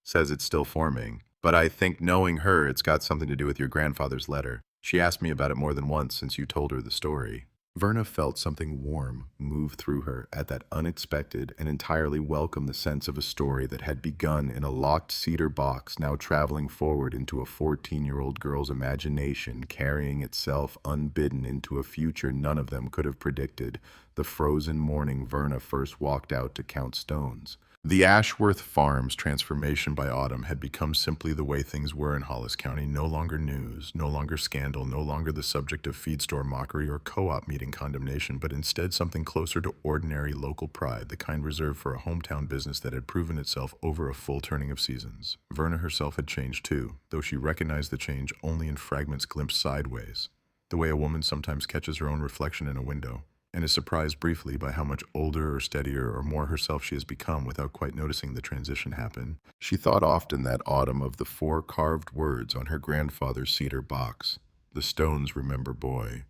Says it's still forming. But I think knowing her, it's got something to do with your grandfather's letter. She asked me about it more than once since you told her the story. Verna felt something warm move through her at that unexpected and entirely welcome sense of a story that had begun in a locked cedar box, now traveling forward into a 14-year-old girl's imagination, carrying itself unbidden into a future none of them could have predicted, the frozen morning Verna first walked out to count stones. The Ashworth Farms transformation by autumn had become simply the way things were in Hollis County, no longer news, no longer scandal, no longer the subject of feed store mockery or co-op meeting condemnation, but instead something closer to ordinary local pride, the kind reserved for a hometown business that had proven itself over a full turning of seasons. Verna herself had changed too, though she recognized the change only in fragments glimpsed sideways, the way a woman sometimes catches her own reflection in a window, and is surprised briefly by how much older or steadier or more herself she has become without quite noticing the transition happen. She thought often that autumn of the 4 carved words on her grandfather's cedar box, "The stones remember boy."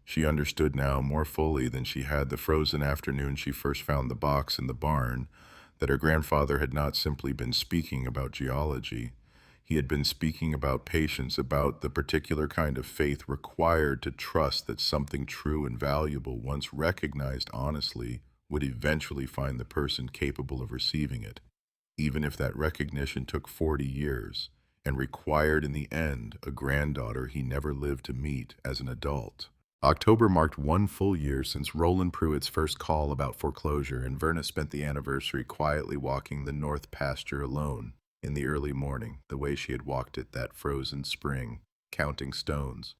She understood now more fully than she had the frozen afternoon she first found the box in the barn, that her grandfather had not simply been speaking about geology. He had been speaking about patience, about the particular kind of faith required to trust that something true and valuable, once recognized honestly, would eventually find the person capable of receiving it, even if that recognition took 40 years and required in the end a granddaughter he never lived to meet as an adult. October marked 1 full year since Roland Pruitt's first call about foreclosure, and Verna spent the anniversary quietly walking the north pasture alone. In the early morning, the way she had walked it that frozen spring, counting stones,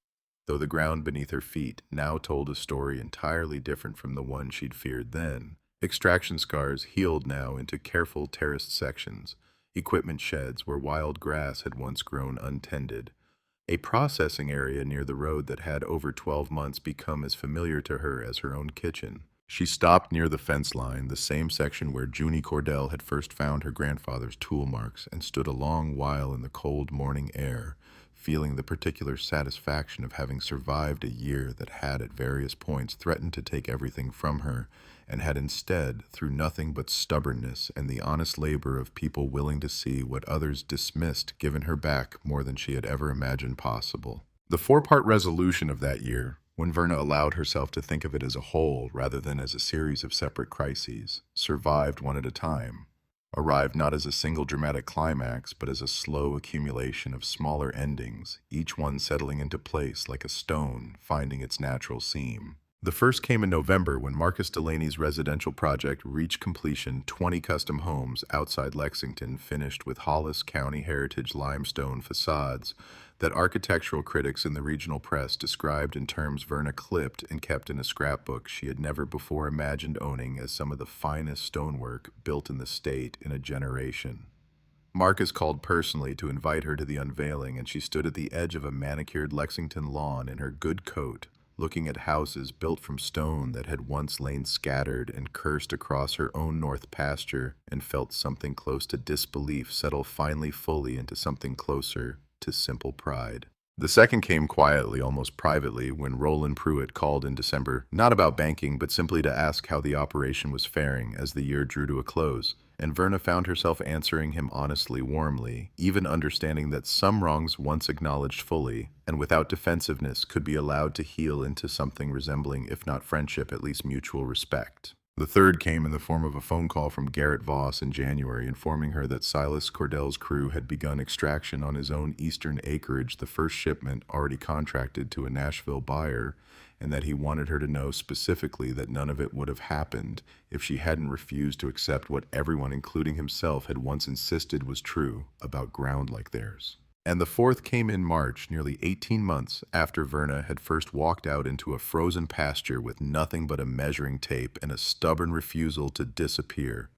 though the ground beneath her feet now told a story entirely different from the one she'd feared then. Extraction scars healed now into careful terraced sections, equipment sheds where wild grass had once grown untended, a processing area near the road that had over 12 months become as familiar to her as her own kitchen. She stopped near the fence line, the same section where Junie Cordell had first found her grandfather's tool marks, and stood a long while in the cold morning air, feeling the particular satisfaction of having survived a year that had at various points threatened to take everything from her, and had instead, through nothing but stubbornness and the honest labor of people willing to see what others dismissed, given her back more than she had ever imagined possible. The 4-part resolution of that year, when Verna allowed herself to think of it as a whole rather than as a series of separate crises, survived one at a time, arrived not as a single dramatic climax, but as a slow accumulation of smaller endings, each one settling into place like a stone finding its natural seam. The first came in November when Marcus Delaney's residential project reached completion. 20 custom homes outside Lexington, finished with Hollis County heritage limestone facades that architectural critics in the regional press described in terms Verna clipped and kept in a scrapbook she had never before imagined owning as some of the finest stonework built in the state in a generation. Marcus called personally to invite her to the unveiling, and she stood at the edge of a manicured Lexington lawn in her good coat, looking at houses built from stone that had once lain scattered and cursed across her own north pasture, and felt something close to disbelief settle finally fully into something closer to simple pride. The second came quietly, almost privately, when Roland Pruitt called in December, not about banking, but simply to ask how the operation was faring as the year drew to a close. And Verna found herself answering him honestly, warmly, even understanding that some wrongs once acknowledged fully, and without defensiveness, could be allowed to heal into something resembling, if not friendship, at least mutual respect. The third came in the form of a phone call from Garrett Voss in January, informing her that Silas Cordell's crew had begun extraction on his own eastern acreage, the first shipment already contracted to a Nashville buyer, and that he wanted her to know specifically that none of it would have happened if she hadn't refused to accept what everyone, including himself, had once insisted was true about ground like theirs. And the fourth came in March, nearly 18 months after Verna had first walked out into a frozen pasture with nothing but a measuring tape and a stubborn refusal to disappear.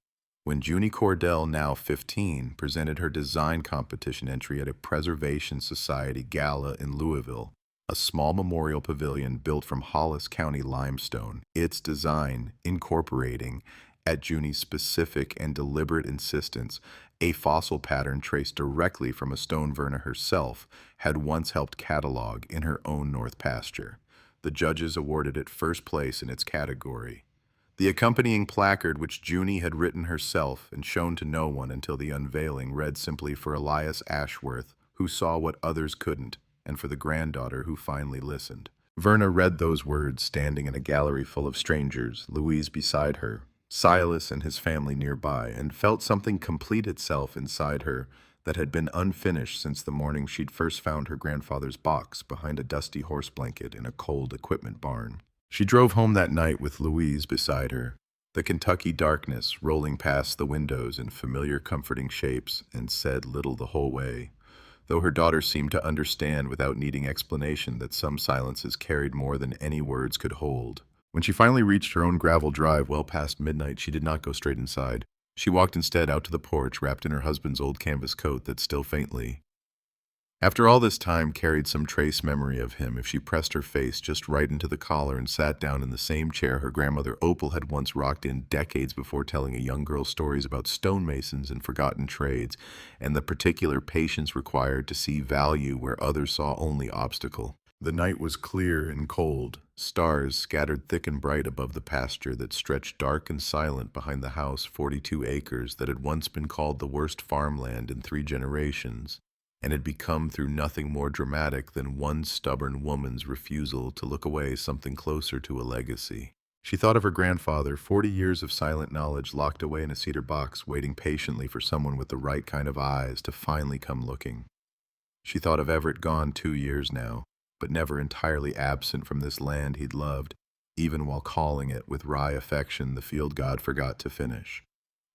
When Junie Cordell, now 15, presented her design competition entry at a Preservation Society gala in Louisville, a small memorial pavilion built from Hollis County limestone, its design incorporating, at Junie's specific and deliberate insistence, a fossil pattern traced directly from a stone Verna herself had once helped catalog in her own North Pasture. The judges awarded it first place in its category. The accompanying placard, which Junie had written herself and shown to no one until the unveiling, read simply, "For Elias Ashworth, who saw what others couldn't, and for the granddaughter who finally listened." Verna read those words standing in a gallery full of strangers, Louise beside her, Silas and his family nearby, and felt something complete itself inside her that had been unfinished since the morning she'd first found her grandfather's box behind a dusty horse blanket in a cold equipment barn. She drove home that night with Louise beside her, the Kentucky darkness rolling past the windows in familiar comforting shapes, and said little the whole way, though her daughter seemed to understand without needing explanation that some silences carried more than any words could hold. When she finally reached her own gravel drive well past midnight, she did not go straight inside. She walked instead out to the porch, wrapped in her husband's old canvas coat that still faintly, after all this time, carried some trace memory of him. If she pressed her face just right into the collar and sat down in the same chair her grandmother Opal had once rocked in decades before, telling a young girl stories about stonemasons and forgotten trades, and the particular patience required to see value where others saw only obstacle. The night was clear and cold, stars scattered thick and bright above the pasture that stretched dark and silent behind the house, 42 acres that had once been called the worst farmland in 3 generations, and had become, through nothing more dramatic than one stubborn woman's refusal to look away, something closer to a legacy. She thought of her grandfather, 40 years of silent knowledge locked away in a cedar box, waiting patiently for someone with the right kind of eyes to finally come looking. She thought of Everett, gone 2 years now, but never entirely absent from this land he'd loved, even while calling it with wry affection the field God forgot to finish.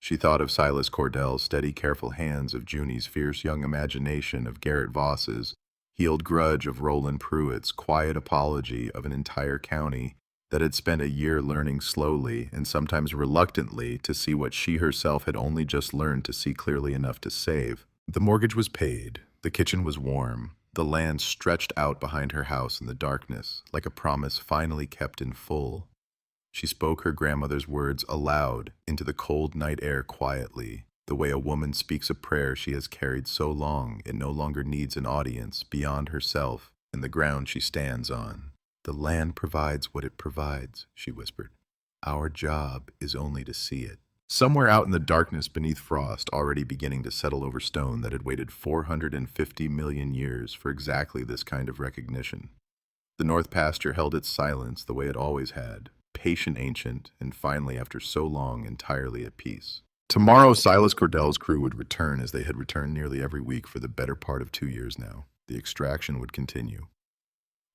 She thought of Silas Cordell's steady, careful hands, of Junie's fierce young imagination, of Garrett Voss's healed grudge, of Roland Pruitt's quiet apology, of an entire county that had spent a year learning slowly and sometimes reluctantly to see what she herself had only just learned to see clearly enough to save. The mortgage was paid, the kitchen was warm, the land stretched out behind her house in the darkness, like a promise finally kept in full. She spoke her grandmother's words aloud into the cold night air quietly, the way a woman speaks a prayer she has carried so long it no longer needs an audience beyond herself and the ground she stands on. "The land provides what it provides," she whispered. "Our job is only to see it." Somewhere out in the darkness beneath frost, already beginning to settle over stone that had waited 450 million years for exactly this kind of recognition, the North Pasture held its silence the way it always had, patient, ancient, and finally, after so long, entirely at peace. Tomorrow, Silas Cordell's crew would return, as they had returned nearly every week for the better part of 2 years now. The extraction would continue.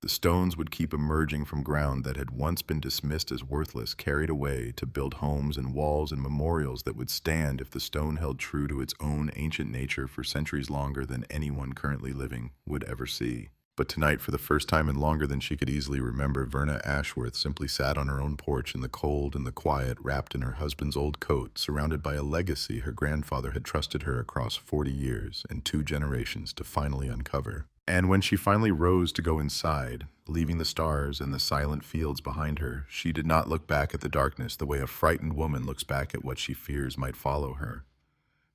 The stones would keep emerging from ground that had once been dismissed as worthless, carried away to build homes and walls and memorials that would stand if the stone held true to its own ancient nature for centuries longer than anyone currently living would ever see. But tonight, for the first time and longer than she could easily remember, Verna Ashworth simply sat on her own porch in the cold and the quiet, wrapped in her husband's old coat, surrounded by a legacy her grandfather had trusted her across 40 years and 2 generations to finally uncover. And when she finally rose to go inside, leaving the stars and the silent fields behind her, she did not look back at the darkness the way a frightened woman looks back at what she fears might follow her.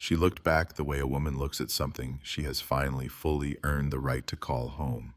She looked back the way a woman looks at something she has finally fully earned the right to call home.